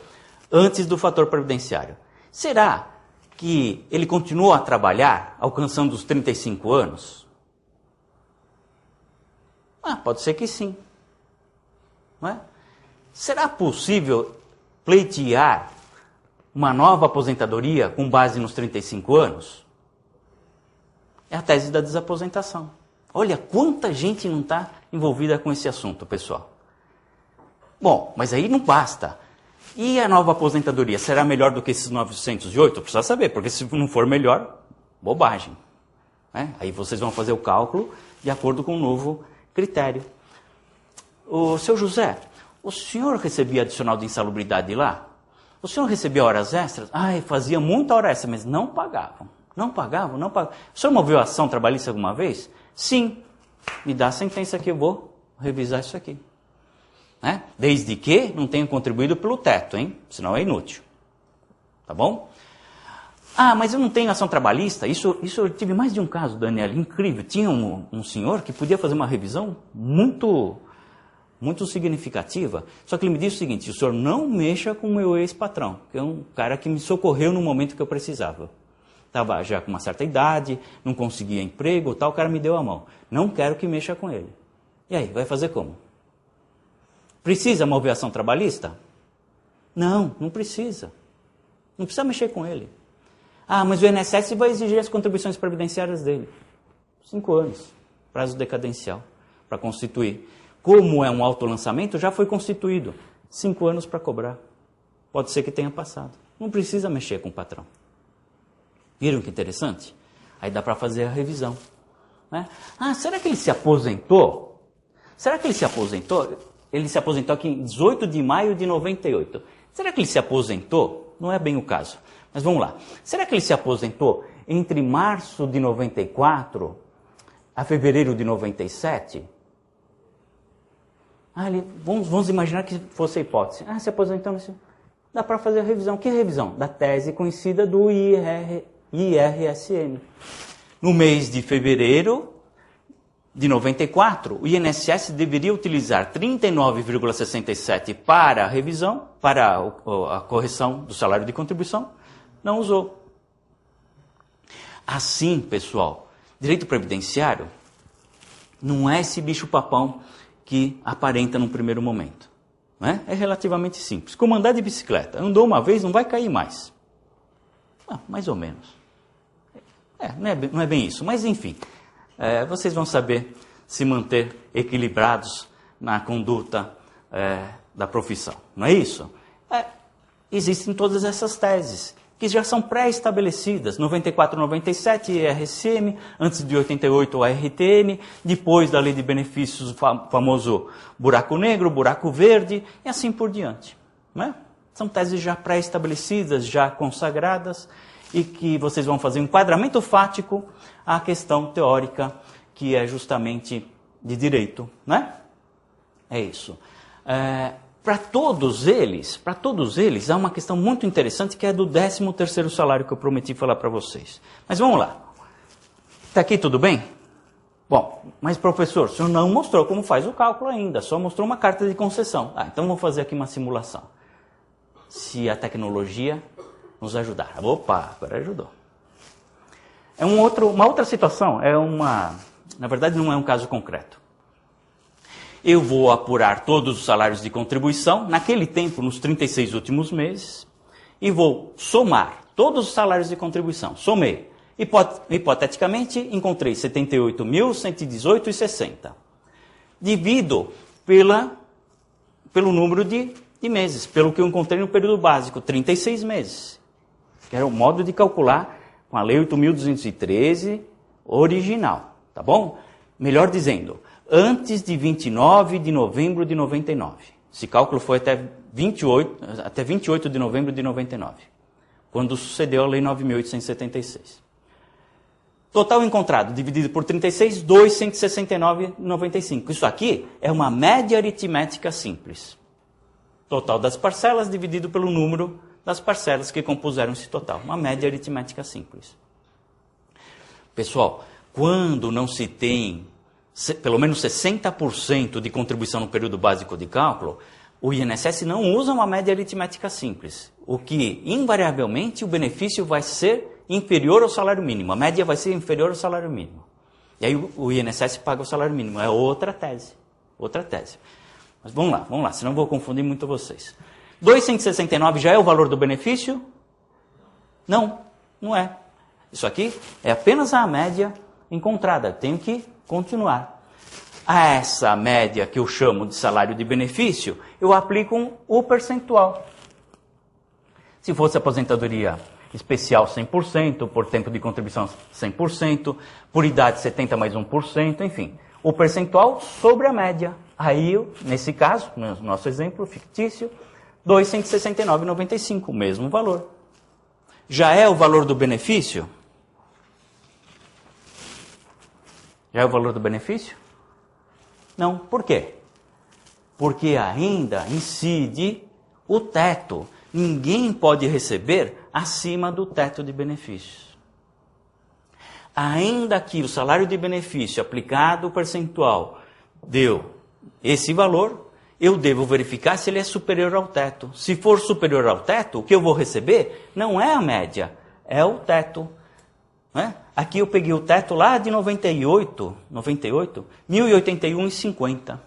antes do fator previdenciário. Será que ele continuou a trabalhar, alcançando os 35 anos? Pode ser que sim. Não é? Será possível pleitear uma nova aposentadoria com base nos 35 anos? É a tese da desaposentação. Olha quanta gente não está envolvida com esse assunto, pessoal. Bom, mas aí não basta. E a nova aposentadoria será melhor do que esses 908? Precisa saber, porque se não for melhor, bobagem. Né? Aí vocês vão fazer o cálculo de acordo com um novo critério. o seu José, o senhor recebia adicional de insalubridade lá? O senhor recebia horas extras? Ai, fazia muita hora extra, mas não pagavam. Não pagavam. O senhor moveu ação trabalhista alguma vez? Sim. Me dá a sentença que eu vou revisar isso aqui. Né? Desde que não tenha contribuído pelo teto, hein? Senão é inútil. Tá bom? Ah, mas eu não tenho ação trabalhista? Isso eu tive mais de um caso, Daniel, incrível. Tinha um senhor que podia fazer uma revisão muito significativa, só que ele me disse o seguinte: o senhor não mexa com o meu ex-patrão, que é um cara que me socorreu no momento que eu precisava. Estava já com uma certa idade, não conseguia emprego, tal, o cara me deu a mão. Não quero que mexa com ele. E aí, vai fazer como? Precisa mover ação trabalhista? Não, não precisa. Não precisa mexer com ele. Ah, mas o INSS vai exigir as contribuições previdenciárias dele. 5 anos, prazo decadencial, para constituir. Como é um autolançamento, já foi constituído. 5 anos para cobrar. Pode ser que tenha passado. Não precisa mexer com o patrão. Viram que interessante? Aí dá para fazer a revisão. Né? Ah, será que ele se aposentou? Será que ele se aposentou? Ele se aposentou aqui em 18 de maio de 98. Será que ele se aposentou? Não é bem o caso. Mas vamos lá. Será que ele se aposentou entre março de 94 a fevereiro de 97? Ah, vamos imaginar que fosse a hipótese. Ah, se aposentou. Dá para fazer a revisão. Que revisão? Da tese conhecida do IRSN. No mês de fevereiro de 94, o INSS deveria utilizar 39,67 para a revisão, para a correção do salário de contribuição. Não usou. Assim, pessoal, direito previdenciário não é esse bicho-papão que aparenta num primeiro momento. Não é? É relativamente simples. Como andar de bicicleta. Andou uma vez, não vai cair mais. Ah, mais ou menos. Não é bem isso. Mas, enfim, vocês vão saber se manter equilibrados na conduta da profissão. Não é isso? Existem todas essas teses, que já são pré-estabelecidas, 94, 97, IRSM, antes de 88, o RTM, depois da lei de benefícios, o famoso buraco negro, buraco verde, e assim por diante. Não é? São teses já pré-estabelecidas, já consagradas, e que vocês vão fazer um enquadramento fático à questão teórica, que é justamente de direito. Né? É isso. Para todos eles, há uma questão muito interessante que é do 13º salário que eu prometi falar para vocês. Mas vamos lá. Está aqui tudo bem? Bom, mas professor, o senhor não mostrou como faz o cálculo ainda, só mostrou uma carta de concessão. Então vou fazer aqui uma simulação. Se a tecnologia nos ajudar. Opa, agora ajudou. Uma outra situação, na verdade não é um caso concreto. Eu vou apurar todos os salários de contribuição, naquele tempo, nos 36 últimos meses, e vou somar todos os salários de contribuição. Somei. Hipoteticamente, encontrei 78.118,60. Divido pelo número de meses, pelo que eu encontrei no período básico, 36 meses. Que era o modo de calcular com a Lei 8.213 original. Tá bom? Melhor dizendo, antes de 29 de novembro de 99. Esse cálculo foi até 28 de novembro de 99, quando sucedeu a Lei 9.876. Total encontrado, dividido por 36, 269,95. Isso aqui é uma média aritmética simples. Total das parcelas dividido pelo número das parcelas que compuseram esse total. Uma média aritmética simples. Pessoal, quando não se tem pelo menos 60% de contribuição no período básico de cálculo, o INSS não usa uma média aritmética simples, o que, invariavelmente, o benefício vai ser inferior ao salário mínimo. A média vai ser inferior ao salário mínimo. E aí o INSS paga o salário mínimo. É outra tese. Mas vamos lá, senão eu vou confundir muito vocês. 269 já é o valor do benefício? Não é. Isso aqui é apenas a média encontrada. Tenho que continuar. A essa média que eu chamo de salário de benefício, eu aplico o percentual. Se fosse aposentadoria especial 100%, por tempo de contribuição 100%, por idade 70 mais 1%, enfim. O percentual sobre a média. Aí, nesse caso, no nosso exemplo fictício, 269,95, o mesmo valor. Já é o valor do benefício? Já é o valor do benefício? Não. Por quê? Porque ainda incide o teto. Ninguém pode receber acima do teto de benefícios. Ainda que o salário de benefício aplicado o percentual deu esse valor, eu devo verificar se ele é superior ao teto. Se for superior ao teto, o que eu vou receber não é a média, é o teto. Né? Aqui eu peguei o teto lá de 98, 1.081,50.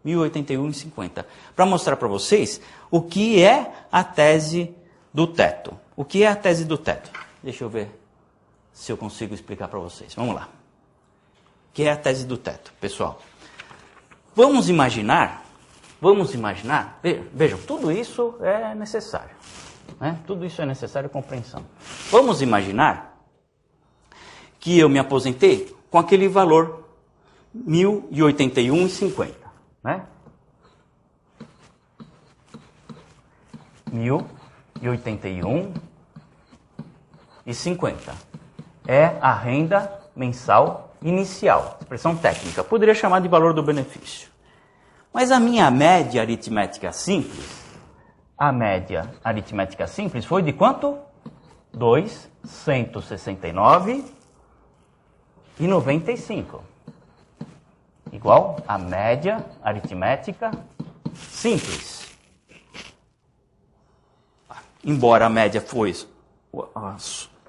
1.081,50. Para mostrar para vocês o que é a tese do teto. O que é a tese do teto? Deixa eu ver se eu consigo explicar para vocês. Vamos lá. O que é a tese do teto, pessoal? Vamos imaginar, vejam, tudo isso é necessário. Né? Tudo isso é necessário compreensão. Vamos imaginar que eu me aposentei com aquele valor 1.081,50. Né? 1.081,50. É a renda mensal inicial, expressão técnica. Poderia chamar de valor do benefício. Mas a minha média aritmética simples, foi de quanto? 269,95. Igual a média aritmética simples. Embora a média fosse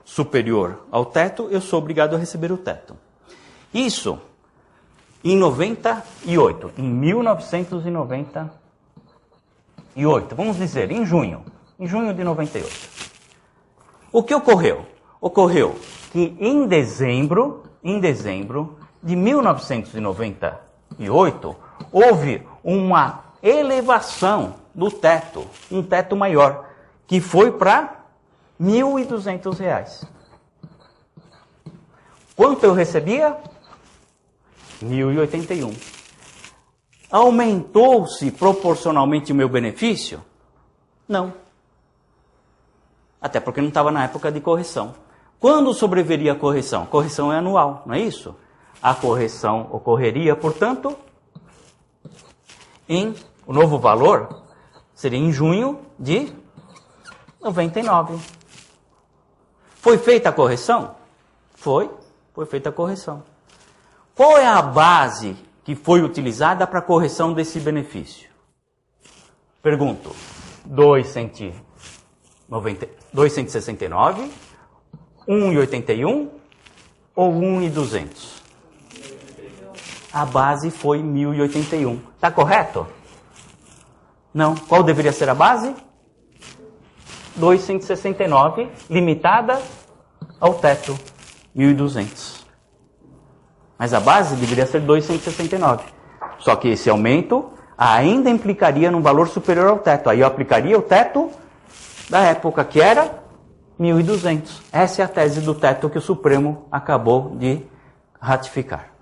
superior ao teto, eu sou obrigado a receber o teto. Isso em 1998. Vamos dizer, em junho de 98. O que ocorreu? Ocorreu que em dezembro de 1998, houve uma elevação do teto, um teto maior, que foi para R$ 1.200. Quanto eu recebia? 1.081. Aumentou-se proporcionalmente o meu benefício? Não. Até porque não estava na época de correção. Quando sobreviria a correção? Correção é anual, não é isso? A correção ocorreria, portanto, o novo valor seria em junho de 99. Foi feita a correção? Foi feita a correção. Qual é a base que foi utilizada para a correção desse benefício? Pergunto. 269, 1.081 ou 1.200? A base foi 1.081. Está correto? Não. Qual deveria ser a base? 269, limitada ao teto, 1.200. Mas a base deveria ser 269. Só que esse aumento ainda implicaria num valor superior ao teto. Aí eu aplicaria o teto da época, que era 1.200. Essa é a tese do teto que o Supremo acabou de ratificar.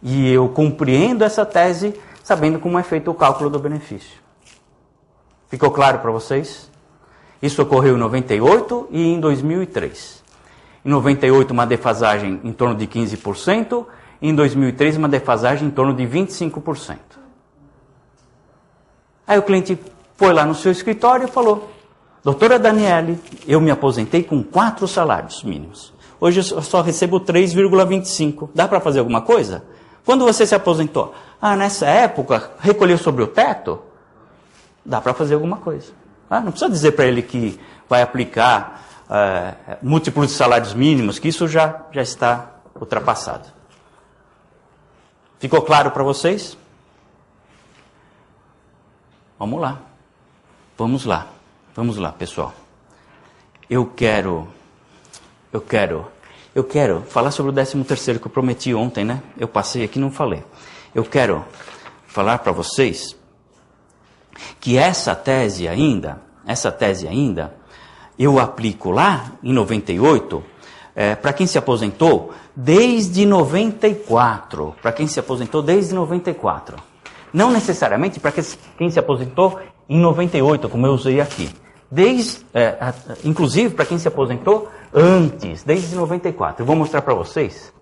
E eu compreendo essa tese sabendo como é feito o cálculo do benefício. Ficou claro para vocês? Isso ocorreu em 98 e em 2003. Em 98, uma defasagem em torno de 15%, e em 2003, uma defasagem em torno de 25%. Aí o cliente foi lá no seu escritório e falou: doutora Daniele, eu me aposentei com 4 salários mínimos. Hoje eu só recebo 3,25. Dá para fazer alguma coisa? Quando você se aposentou? Nessa época, recolheu sobre o teto? Dá para fazer alguma coisa. Não precisa dizer para ele que vai aplicar múltiplos de salários mínimos, que isso já está ultrapassado. Ficou claro para vocês? Vamos lá, pessoal. Eu quero falar sobre o 13º que eu prometi ontem, né? Eu passei aqui e não falei. Eu quero falar para vocês que essa tese ainda, eu aplico lá em 98, para quem se aposentou desde 94. Para quem se aposentou desde 94. Não necessariamente para quem se aposentou em 98, como eu usei aqui. Inclusive para quem se aposentou antes, desde 94. Eu vou mostrar para vocês.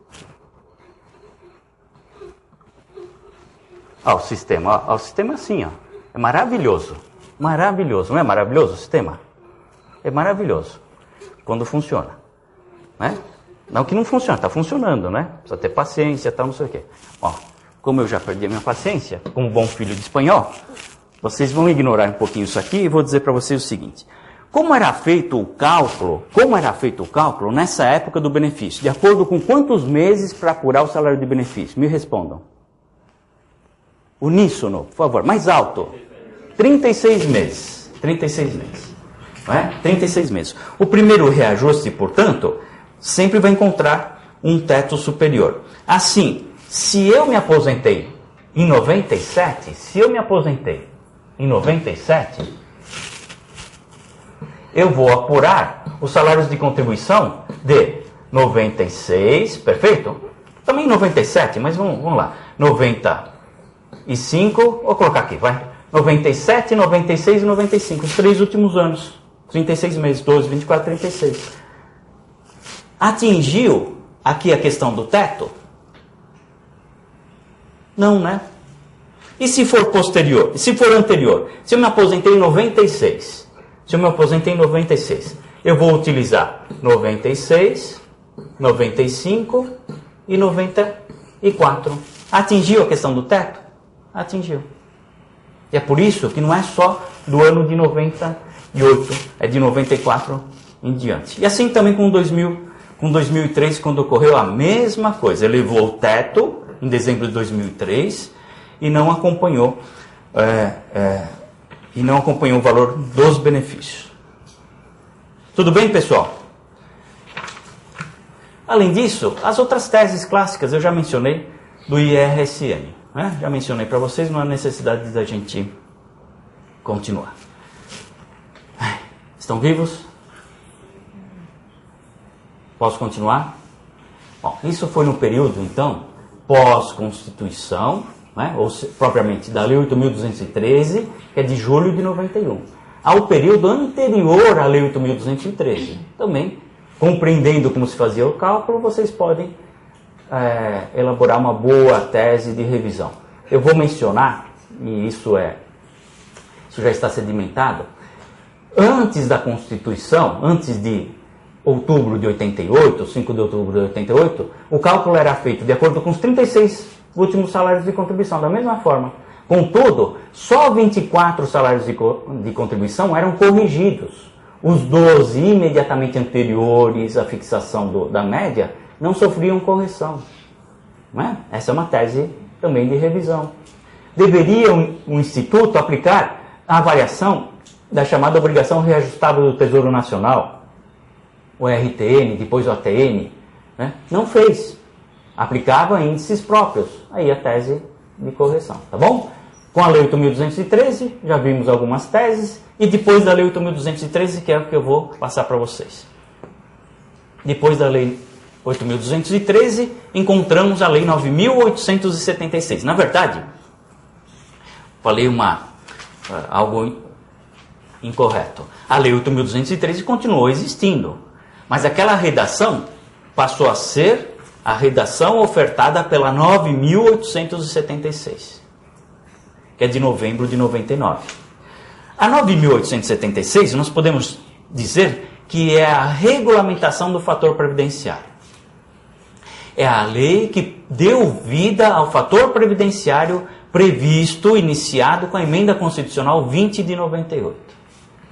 Ó, o sistema. Ó, o sistema é assim, ó. É maravilhoso. Maravilhoso. Não é maravilhoso o sistema? É maravilhoso. Quando funciona. Né? Não que não funciona, está funcionando, né? Precisa ter paciência, tal, não sei o quê. Ó, como eu já perdi a minha paciência, como bom filho de espanhol, vocês vão ignorar um pouquinho isso aqui e vou dizer para vocês o seguinte. Como era feito o cálculo nessa época do benefício? De acordo com quantos meses para apurar o salário de benefício? Me respondam. Uníssono, por favor, mais alto. 36 meses. 36 meses. Não é? 36 meses. O primeiro reajuste, portanto, sempre vai encontrar um teto superior. Assim, se eu me aposentei em 97, eu vou apurar os salários de contribuição de 96, perfeito? Também 97, mas vamos lá. 95, vou colocar aqui, vai. 97, 96 e 95, os 3 últimos anos. 36 meses, 12, 24, 36. Atingiu aqui a questão do teto? Não, né? E se for posterior? Se for anterior? Se eu me aposentei em 96, eu vou utilizar 96, 95 e 94. Atingiu a questão do teto? Atingiu. E é por isso que não é só do ano de 98, é de 94 em diante. E assim também com 2003, quando ocorreu a mesma coisa. Elevou o teto em dezembro de 2003 e não acompanhou o valor dos benefícios. Tudo bem, pessoal? Além disso, as outras teses clássicas eu já mencionei do IRSN. Né? Já mencionei para vocês, não há necessidade da gente continuar. Estão vivos? Posso continuar? Bom, isso foi no período, então, pós-Constituição, né? Ou propriamente da Lei 8.213, que é de julho de 91, ao período anterior à Lei 8.213. Também, compreendendo como se fazia o cálculo, vocês podem elaborar uma boa tese de revisão. Eu vou mencionar, e isso já está sedimentado, antes da Constituição, antes de outubro de 88, 5 de outubro de 88, o cálculo era feito de acordo com os 36 últimos salários de contribuição, da mesma forma. Contudo, só 24 salários de contribuição eram corrigidos. Os 12 imediatamente anteriores à fixação da média não sofriam correção. Não é? Essa é uma tese também de revisão. Deveria o Instituto aplicar a avaliação da chamada obrigação reajustável do Tesouro Nacional, o RTN, depois o ATN, né? Não fez. Aplicava índices próprios. Aí a tese de correção, tá bom? Com a Lei 8.213, já vimos algumas teses, e depois da Lei 8.213, que é o que eu vou passar para vocês. Depois da Lei 8.213, encontramos a Lei 9.876. Na verdade, falei algo incorreto. A Lei 8.213 continuou existindo, mas aquela redação passou a ser a redação ofertada pela 9.876, que é de novembro de 99. A 9.876, nós podemos dizer que é a regulamentação do fator previdenciário. É a lei que deu vida ao fator previdenciário previsto, iniciado com a Emenda Constitucional 20 de 98,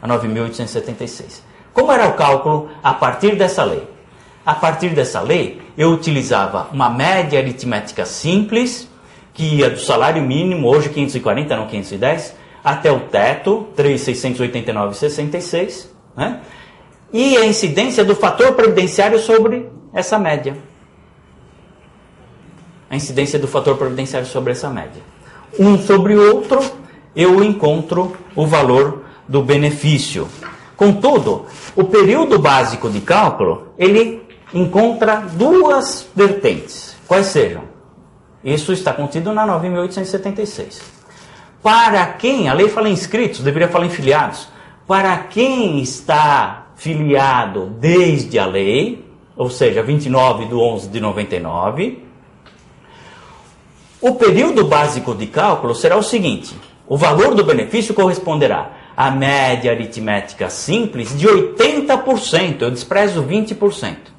a 9.876. Como era o cálculo a partir dessa lei? A partir dessa lei, eu utilizava uma média aritmética simples, que ia do salário mínimo, hoje 540, não 510, até o teto, 3.689,66, né? E a incidência do fator previdenciário sobre essa média. A incidência do fator previdenciário sobre essa média. Um sobre o outro, eu encontro o valor do benefício. Contudo, o período básico de cálculo, ele encontra duas vertentes. Quais sejam? Isso está contido na 9.876. Para quem, a lei fala em inscritos, deveria falar em filiados. Para quem está filiado desde a lei, ou seja, 29/11/99, o período básico de cálculo será o seguinte: o valor do benefício corresponderá à média aritmética simples de 80%, eu desprezo 20%,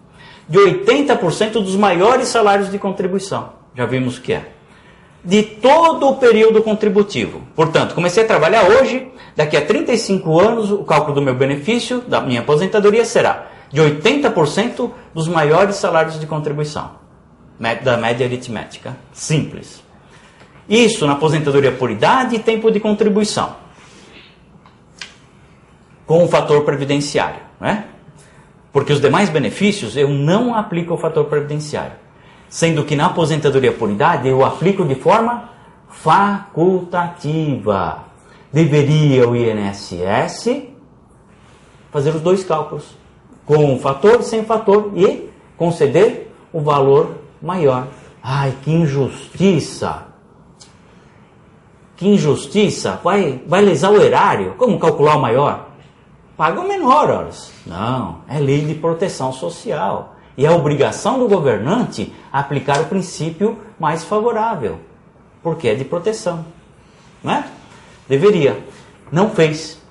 de 80% dos maiores salários de contribuição. Já vimos o que é. De todo o período contributivo. Portanto, comecei a trabalhar hoje, daqui a 35 anos, o cálculo do meu benefício, da minha aposentadoria, será de 80% dos maiores salários de contribuição, da média aritmética simples. Isso na aposentadoria por idade e tempo de contribuição, com o fator previdenciário, né? Porque os demais benefícios eu não aplico o fator previdenciário, sendo que na aposentadoria por idade eu aplico de forma facultativa. Deveria o INSS fazer os dois cálculos, com o fator e sem fator, e conceder o valor maior. Ai, que injustiça! Que injustiça! Vai lesar o erário? Como calcular o maior? Paga o menor, horas. Não, é lei de proteção social. E é obrigação do governante aplicar o princípio mais favorável, porque é de proteção, não é? Deveria. Não fez.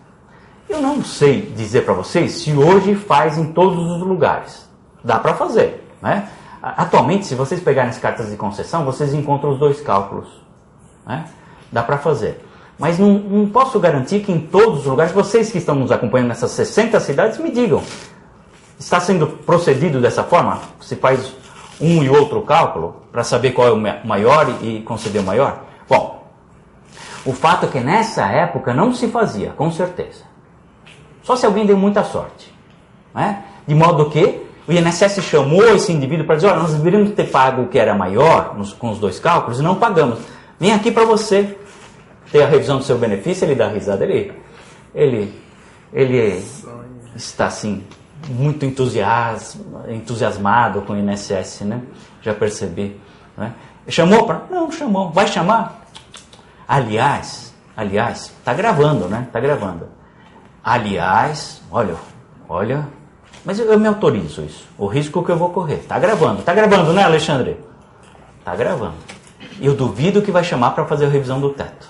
Eu não sei dizer para vocês se hoje faz em todos os lugares. Dá para fazer, né? Atualmente, se vocês pegarem as cartas de concessão, vocês encontram os dois cálculos, né? Dá para fazer. Mas não posso garantir que em todos os lugares, vocês que estão nos acompanhando nessas 60 cidades, me digam. Está sendo procedido dessa forma? Se faz um e outro cálculo para saber qual é o maior e conceder o maior? Bom, o fato é que nessa época não se fazia, com certeza. Só se alguém deu muita sorte, né? De modo que o INSS chamou esse indivíduo para dizer: olha, nós deveríamos ter pago o que era maior com os dois cálculos e não pagamos. Vem aqui para você ter a revisão do seu benefício. Ele dá risada, ele está assim muito entusiasmado com o INSS, né? Já percebi, né? Chamou para? Não, chamou. Vai chamar? Aliás, tá gravando, né? Tá gravando. Aliás, olha, mas eu me autorizo isso. O risco que eu vou correr. Tá gravando, né, Alexandre? Tá gravando. Eu duvido que vai chamar para fazer a revisão do teto.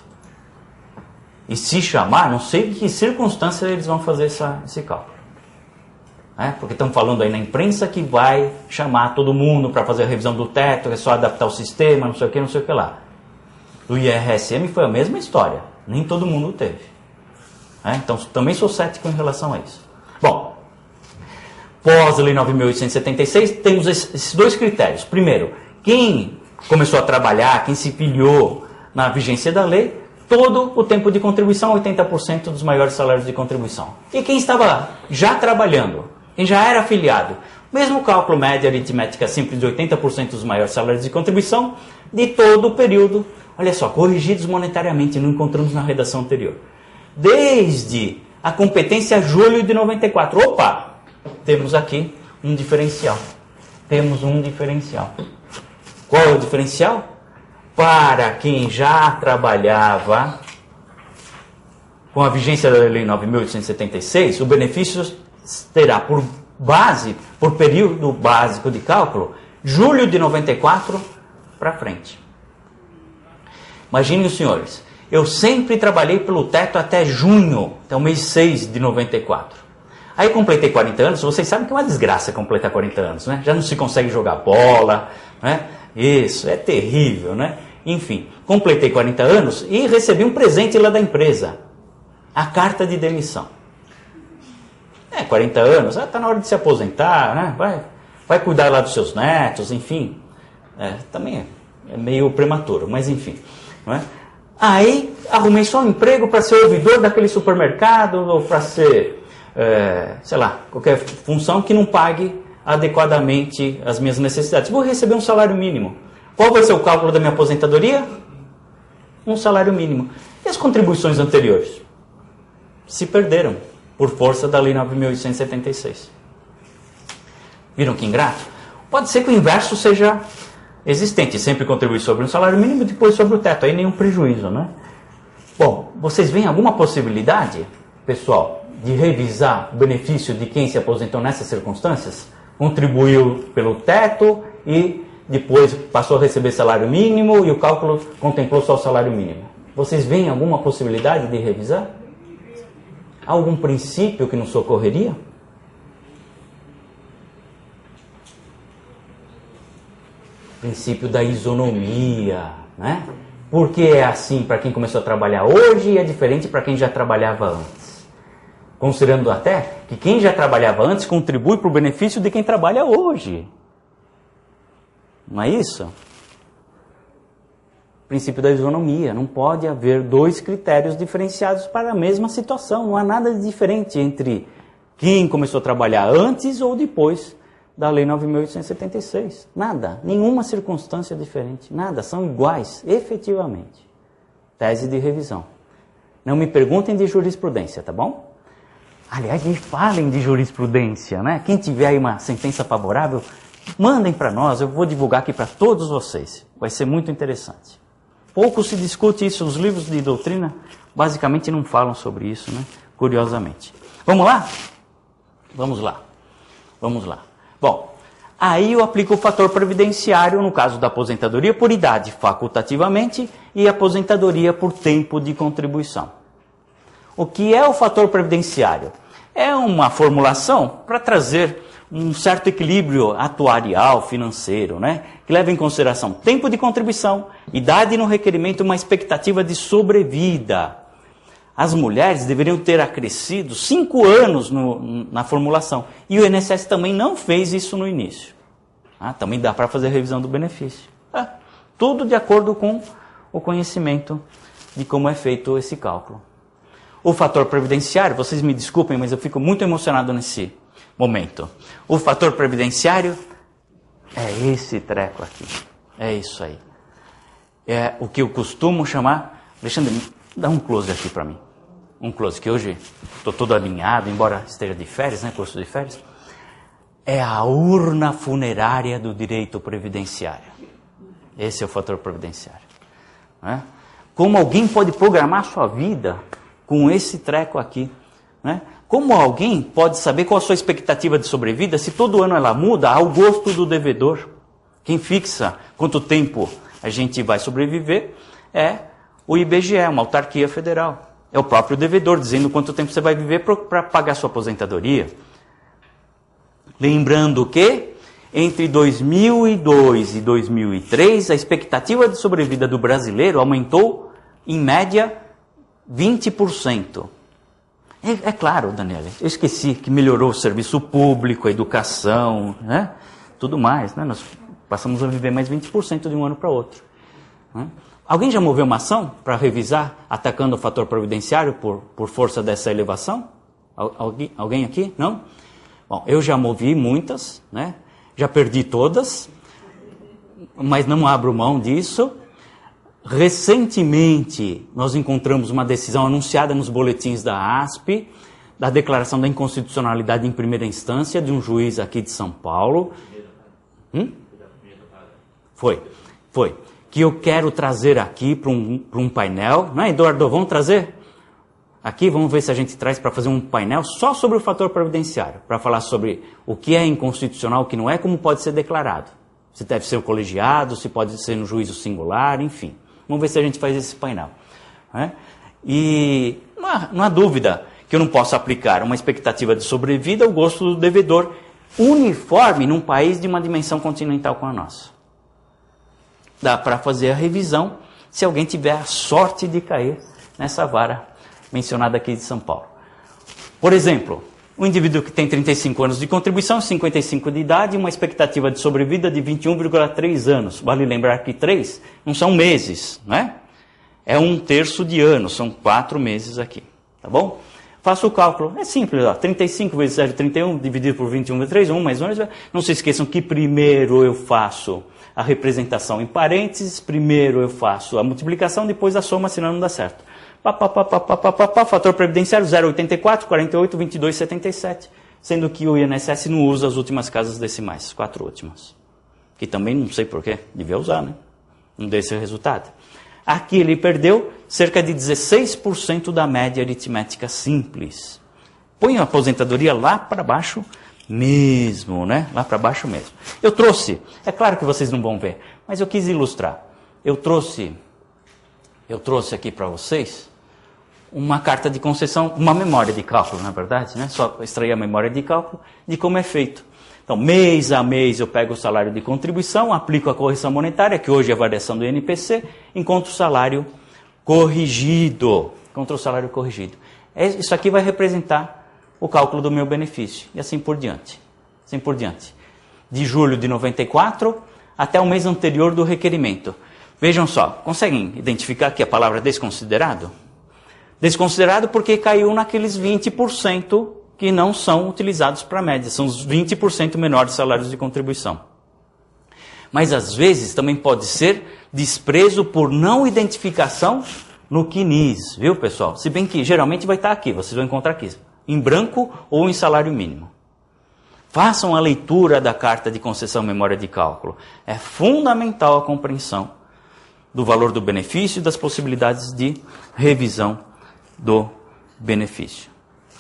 E se chamar, não sei em que circunstância eles vão fazer esse cálculo. Porque estão falando aí na imprensa que vai chamar todo mundo para fazer a revisão do teto, é só adaptar o sistema, não sei o que lá. Do IRSM foi a mesma história, nem todo mundo teve. Então também sou cético em relação a isso. Bom, pós a Lei 9.876, temos esses dois critérios. Primeiro, quem começou a trabalhar, quem se filiou na vigência da lei, todo o tempo de contribuição, 80% dos maiores salários de contribuição. E quem estava já trabalhando, quem já era afiliado, mesmo cálculo média aritmética simples de 80% dos maiores salários de contribuição, de todo o período, olha só, corrigidos monetariamente, não encontramos na redação anterior. Desde a competência julho de 94. Opa! Temos aqui um diferencial. Qual é o diferencial? Para quem já trabalhava com a vigência da Lei 9.876, o benefício terá por período básico de cálculo, julho de 94 para frente. Imaginem os senhores, eu sempre trabalhei pelo teto até junho, até o mês 6 de 94. Aí completei 40 anos, vocês sabem que é uma desgraça completar 40 anos, né? Já não se consegue jogar bola, né? Isso, é terrível, né? Enfim, completei 40 anos e recebi um presente lá da empresa, a carta de demissão. 40 anos, está na hora de se aposentar, né? Vai cuidar lá dos seus netos, enfim. Também é meio prematuro, mas enfim. Não é? Aí arrumei só um emprego para ser ouvidor daquele supermercado ou para ser, sei lá, qualquer função que não pague adequadamente as minhas necessidades. Vou receber um salário mínimo. Qual vai ser o cálculo da minha aposentadoria? Um salário mínimo. E as contribuições anteriores? Se perderam por força da Lei 9.876. Viram que ingrato? Pode ser que o inverso seja existente, sempre contribuir sobre um salário mínimo e depois sobre o teto, aí nenhum prejuízo, né? Bom, vocês veem alguma possibilidade, pessoal, de revisar o benefício de quem se aposentou nessas circunstâncias? Contribuiu pelo teto e depois passou a receber salário mínimo e o cálculo contemplou só o salário mínimo. Vocês veem alguma possibilidade de revisar? Há algum princípio que nos socorreria? Princípio da isonomia, né? Porque é assim para quem começou a trabalhar hoje e é diferente para quem já trabalhava antes. Considerando até que quem já trabalhava antes contribui para o benefício de quem trabalha hoje. Não é isso? Princípio da isonomia. Não pode haver dois critérios diferenciados para a mesma situação. Não há nada de diferente entre quem começou a trabalhar antes ou depois da Lei 9.876. Nada. Nenhuma circunstância diferente. Nada. São iguais, efetivamente. Tese de revisão. Não me perguntem de jurisprudência, tá bom? Aliás, me falem de jurisprudência, né? Quem tiver aí uma sentença favorável, mandem para nós, eu vou divulgar aqui para todos vocês. Vai ser muito interessante. Pouco se discute isso, os livros de doutrina basicamente não falam sobre isso, né? Curiosamente. Vamos lá? Vamos lá. Vamos lá. Bom, aí eu aplico o fator previdenciário no caso da aposentadoria por idade, facultativamente, e aposentadoria por tempo de contribuição. O que é o fator previdenciário? É uma formulação para trazer um certo equilíbrio atuarial, financeiro, né? Que leva em consideração tempo de contribuição, idade no requerimento e uma expectativa de sobrevida. As mulheres deveriam ter acrescido 5 anos na formulação. E o INSS também não fez isso no início. Também dá para fazer a revisão do benefício. Tudo de acordo com o conhecimento de como é feito esse cálculo. O fator previdenciário, vocês me desculpem, mas eu fico muito emocionado nesse momento. O fator previdenciário é esse treco aqui. É isso aí. É o que eu costumo chamar... Alexandre, dá um close aqui para mim. Um close, que hoje estou todo alinhado, embora esteja de férias, né, curso de férias. É a urna funerária do direito previdenciário. Esse é o fator previdenciário. Né? Como alguém pode programar a sua vida com esse treco aqui? Né? Como alguém pode saber qual a sua expectativa de sobrevida se todo ano ela muda ao gosto do devedor? Quem fixa quanto tempo a gente vai sobreviver é o IBGE, uma autarquia federal. É o próprio devedor dizendo quanto tempo você vai viver para pagar sua aposentadoria. Lembrando que entre 2002 e 2003 a expectativa de sobrevida do brasileiro aumentou em média 20%. É claro, Daniela, eu esqueci que melhorou o serviço público, a educação, né? Tudo mais. Né? Nós passamos a viver mais 20% de um ano para outro. Né? Alguém já moveu uma ação para revisar, atacando o fator previdenciário por força dessa elevação? Alguém aqui? Não? Bom, eu já movi muitas, né? Já perdi todas, mas não abro mão disso. Recentemente, nós encontramos uma decisão anunciada nos boletins da ASP, da declaração da inconstitucionalidade em primeira instância, de um juiz aqui de São Paulo. Foi. Que eu quero trazer aqui para um painel. Não é, Eduardo? Vamos trazer? Aqui, vamos ver se a gente traz para fazer um painel só sobre o fator previdenciário, para falar sobre o que é inconstitucional, o que não é, como pode ser declarado. Se deve ser o colegiado, se pode ser no juízo singular, enfim. Vamos ver se a gente faz esse painel. Né? E não há dúvida que eu não posso aplicar uma expectativa de sobrevida ao gosto do devedor uniforme num país de uma dimensão continental como a nossa. Dá para fazer a revisão se alguém tiver a sorte de cair nessa vara mencionada aqui de São Paulo. Por exemplo, um indivíduo que tem 35 anos de contribuição, 55 de idade, uma expectativa de sobrevida de 21,3 anos. Vale lembrar que 3 não são meses, né? É 1/3 de ano, são 4 meses aqui, tá bom? Faço o cálculo, é simples, ó, 35 vezes 0,31 dividido por 21,3, 1 mais 1. Não se esqueçam que primeiro eu faço a representação em parênteses, primeiro eu faço a multiplicação, depois a soma, senão não dá certo. Fator previdenciário 0,84, 48, 22, 77. sendo que o INSS não usa as últimas casas decimais, as 4 últimas. Que também não sei porquê, devia usar, né? Não deu esse resultado. Aqui ele perdeu cerca de 16% da média aritmética simples. Põe a aposentadoria lá para baixo mesmo, né? Lá para baixo mesmo. Eu trouxe, é claro que vocês não vão ver, mas eu quis ilustrar. Eu trouxe aqui para vocês uma carta de concessão, uma memória de cálculo, na verdade, né? Só extrair a memória de cálculo de como é feito. Então, mês a mês eu pego o salário de contribuição, aplico a correção monetária, que hoje é a variação do INPC, encontro o salário corrigido. Encontro o salário corrigido. Isso aqui vai representar o cálculo do meu benefício, e assim por diante. Assim por diante. De julho de 94 até o mês anterior do requerimento. Vejam só, conseguem identificar aqui a palavra desconsiderado? Desconsiderado porque caiu naqueles 20% que não são utilizados para a média. São os 20% menores salários de contribuição. Mas às vezes também pode ser desprezo por não identificação no CNIS, viu pessoal? Se bem que geralmente vai estar aqui, vocês vão encontrar aqui, em branco ou em salário mínimo. Façam a leitura da carta de concessão memória de cálculo. É fundamental a compreensão do valor do benefício e das possibilidades de revisão do benefício.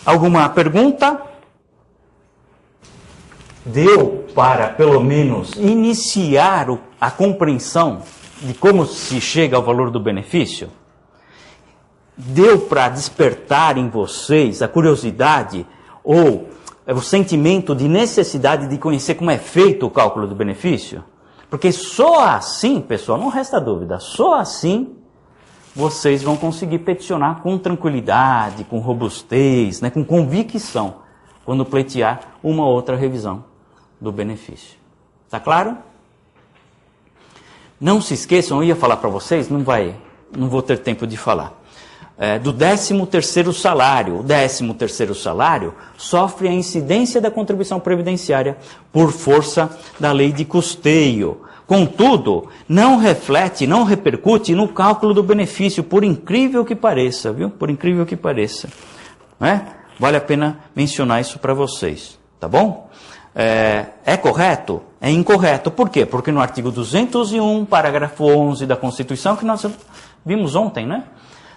Alguma pergunta? Deu para, pelo menos, iniciar a compreensão de como se chega ao valor do benefício? Deu para despertar em vocês a curiosidade ou o sentimento de necessidade de conhecer como é feito o cálculo do benefício? Porque só assim, pessoal, não resta dúvida, só assim vocês vão conseguir peticionar com tranquilidade, com robustez, né, com convicção, quando pleitear uma outra revisão do benefício. Está claro? Não se esqueçam, eu ia falar para vocês, não vou ter tempo de falar, do 13º salário. O 13º salário sofre a incidência da contribuição previdenciária por força da lei de custeio. Contudo, não reflete, não repercute no cálculo do benefício, por incrível que pareça, viu? Por incrível que pareça. Né? Vale a pena mencionar isso para vocês, tá bom? É correto? É incorreto. Por quê? Porque no artigo 201, parágrafo 11 da Constituição, que nós vimos ontem, né?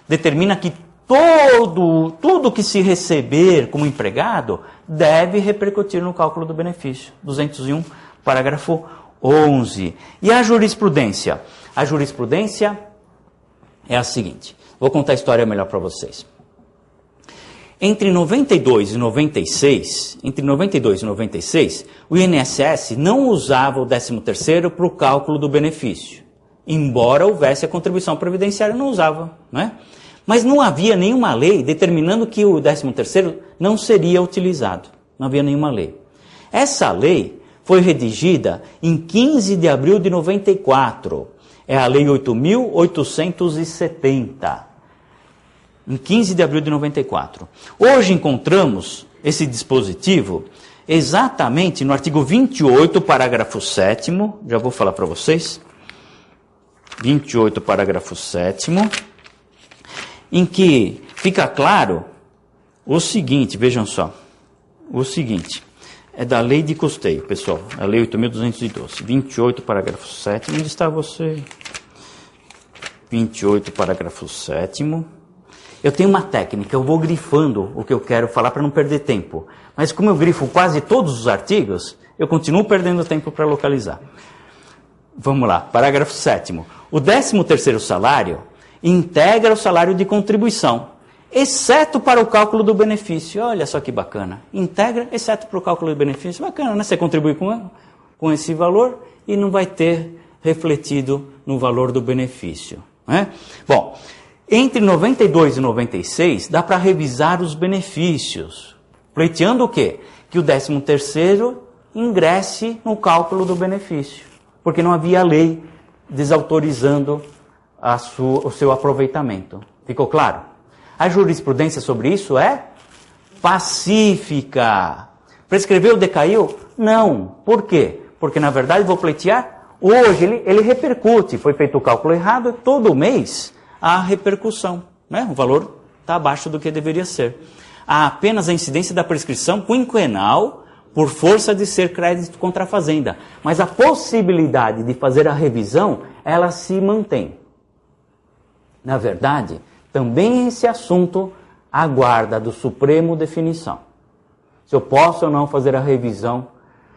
Determina que tudo que se receber como empregado deve repercutir no cálculo do benefício. 201, parágrafo 11. E a jurisprudência? A jurisprudência é a seguinte. Vou contar a história melhor para vocês. Entre 92 e 96, o INSS não usava o 13º para o cálculo do benefício. Embora houvesse a contribuição previdenciária, não usava, né? Mas não havia nenhuma lei determinando que o 13º não seria utilizado. Não havia nenhuma lei. Essa lei foi redigida em 15 de abril de 94. É a Lei 8.870. Em 15 de abril de 94. Hoje encontramos esse dispositivo exatamente no artigo 28, parágrafo 7º. Já vou falar para vocês. 28, parágrafo 7º. Em que fica claro o seguinte, vejam só. O seguinte. É da lei de custeio, pessoal. A lei 8.212. 28, parágrafo 7º. Onde está você? 28, parágrafo 7º. Eu tenho uma técnica, eu vou grifando o que eu quero falar para não perder tempo. Mas como eu grifo quase todos os artigos, eu continuo perdendo tempo para localizar. Vamos lá, parágrafo 7º. O 13º salário integra o salário de contribuição, exceto para o cálculo do benefício. Olha só que bacana. Integra, exceto para o cálculo do benefício. Bacana, né? Você contribui com esse valor e não vai ter refletido no valor do benefício. Né? Bom, entre 92 e 96, dá para revisar os benefícios. Pleiteando o quê? Que o 13º ingresse no cálculo do benefício. Porque não havia lei desautorizando o seu aproveitamento. Ficou claro? A jurisprudência sobre isso é pacífica. Prescreveu, decaiu? Não. Por quê? Porque, na verdade, vou pleitear hoje. Ele repercute. Foi feito o cálculo errado, todo mês há repercussão. Né? O valor está abaixo do que deveria ser. há apenas a incidência da prescrição quinquenal por força de ser crédito contra a fazenda. Mas a possibilidade de fazer a revisão, ela se mantém. Na verdade, também esse assunto aguarda do Supremo definição. Se eu posso ou não fazer a revisão,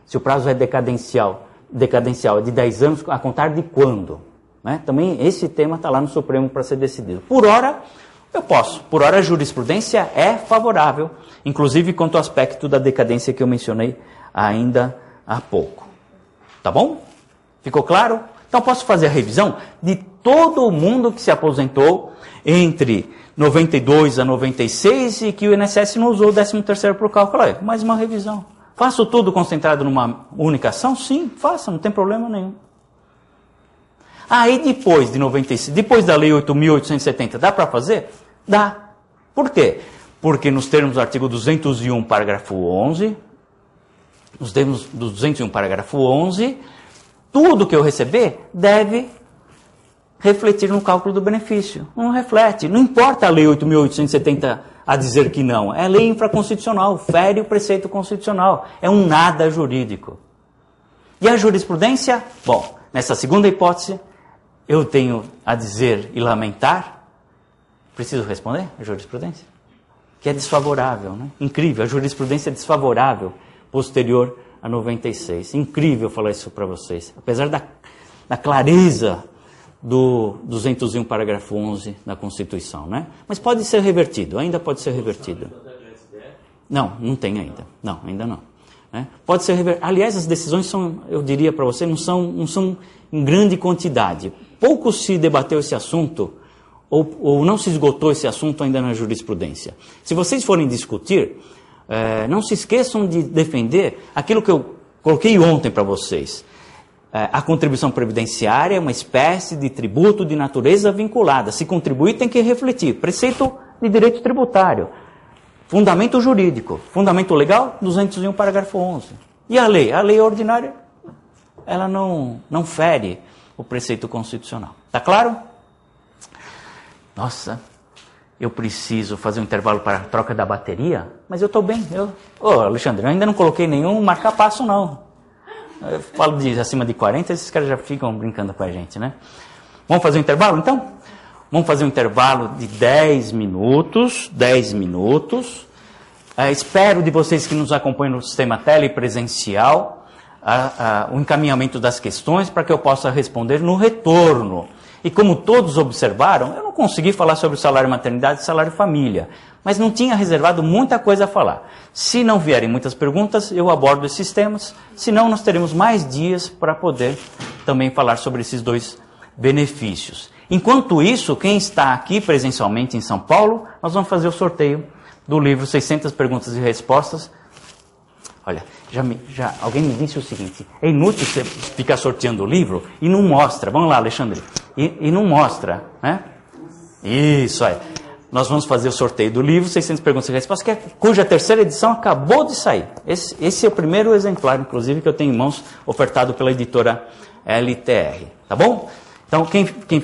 se o prazo é decadencial é de 10 anos, a contar de quando? Né? Também esse tema está lá no Supremo para ser decidido. Por hora, eu posso. Por hora, a jurisprudência é favorável, inclusive quanto ao aspecto da decadência que eu mencionei ainda há pouco. Tá bom? Ficou claro? Então, posso fazer a revisão de todo mundo que se aposentou entre 92 a 96 e que o INSS não usou o 13º para o cálculo. Mais uma revisão. Faço tudo concentrado numa única ação? Sim, faça, não tem problema nenhum. Aí depois de 96, depois da Lei 8.870, dá para fazer? Dá. Por quê? Porque nos termos do artigo 201, parágrafo 11, nos termos do 201, parágrafo 11, tudo que eu receber deve refletir no cálculo do benefício. Não reflete. Não importa a Lei 8.870 a dizer que não. É lei infraconstitucional, fere o preceito constitucional. É um nada jurídico. E a jurisprudência? Bom, nessa segunda hipótese, eu tenho a dizer e lamentar. Preciso responder a jurisprudência? Que é desfavorável, né? Incrível, a jurisprudência é desfavorável posterior a 96. Incrível falar isso para vocês. Apesar da clareza do 201, parágrafo 11 da Constituição, né? Mas pode ser revertido, ainda pode ser revertido. Não tem ainda. Não, ainda não. Né? Pode ser revertido. Aliás, as decisões são, eu diria para você, não são em grande quantidade. Pouco se debateu esse assunto, ou não se esgotou esse assunto ainda na jurisprudência. Se vocês forem discutir, não se esqueçam de defender aquilo que eu coloquei ontem para vocês. A contribuição previdenciária é uma espécie de tributo de natureza vinculada. Se contribuir, tem que refletir. Preceito de direito tributário. Fundamento jurídico. Fundamento legal, 201, parágrafo 11. E a lei? A lei ordinária, ela não fere o preceito constitucional. Tá claro? Nossa, eu preciso fazer um intervalo para a troca da bateria, mas eu estou bem. Alexandre, eu ainda não coloquei nenhum marca-passo, não. Eu falo de acima de 40, esses caras já ficam brincando com a gente, né? Vamos fazer um intervalo, então? Vamos fazer um intervalo de 10 minutos. 10 minutos. Espero de vocês que nos acompanham no sistema telepresencial o encaminhamento das questões para que eu possa responder no retorno. E como todos observaram, eu não consegui falar sobre o salário maternidade e salário família, mas não tinha reservado muita coisa a falar. Se não vierem muitas perguntas, eu abordo esses temas, senão nós teremos mais dias para poder também falar sobre esses dois benefícios. Enquanto isso, quem está aqui presencialmente em São Paulo, nós vamos fazer o sorteio do livro 600 Perguntas e Respostas. Olha, alguém me disse o seguinte, é inútil você ficar sorteando o livro e não mostra. Vamos lá, Alexandre. E não mostra, né? Isso aí. Nós vamos fazer o sorteio do livro 600 Perguntas e Respostas, cuja terceira edição acabou de sair. Esse é o primeiro exemplar, inclusive, que eu tenho em mãos, ofertado pela editora LTR. Tá bom? Então,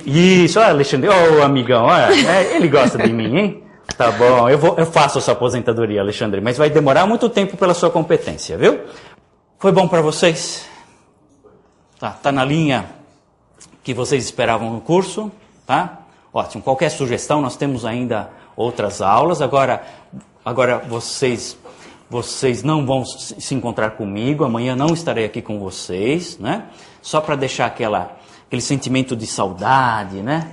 Isso, olha, Alexandre, amigão, olha, ele gosta de mim, hein? Tá bom, eu faço a sua aposentadoria, Alexandre, mas vai demorar muito tempo pela sua competência, viu? Foi bom para vocês? Tá na linha que vocês esperavam no curso, tá? Ótimo, qualquer sugestão, nós temos ainda outras aulas. Agora vocês não vão se encontrar comigo, amanhã não estarei aqui com vocês, né? Só para deixar aquele sentimento de saudade, né?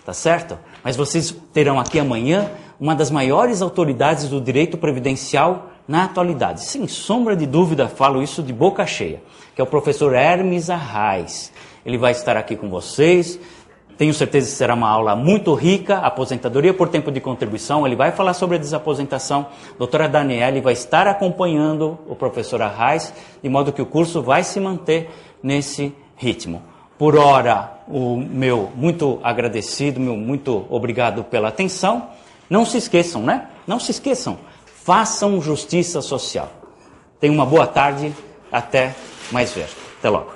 Tá certo? Mas vocês terão aqui amanhã uma das maiores autoridades do direito previdencial na atualidade. Sem sombra de dúvida, falo isso de boca cheia, que é o professor Hermes Arraes. Ele vai estar aqui com vocês. Tenho certeza que será uma aula muito rica, aposentadoria por tempo de contribuição. Ele vai falar sobre a desaposentação. A doutora Daniele vai estar acompanhando o professor Arraes, de modo que o curso vai se manter nesse ritmo. Por hora, o meu muito agradecido, meu muito obrigado pela atenção. Não se esqueçam, né? Não se esqueçam. Façam justiça social. Tenham uma boa tarde. Até mais ver. Até logo.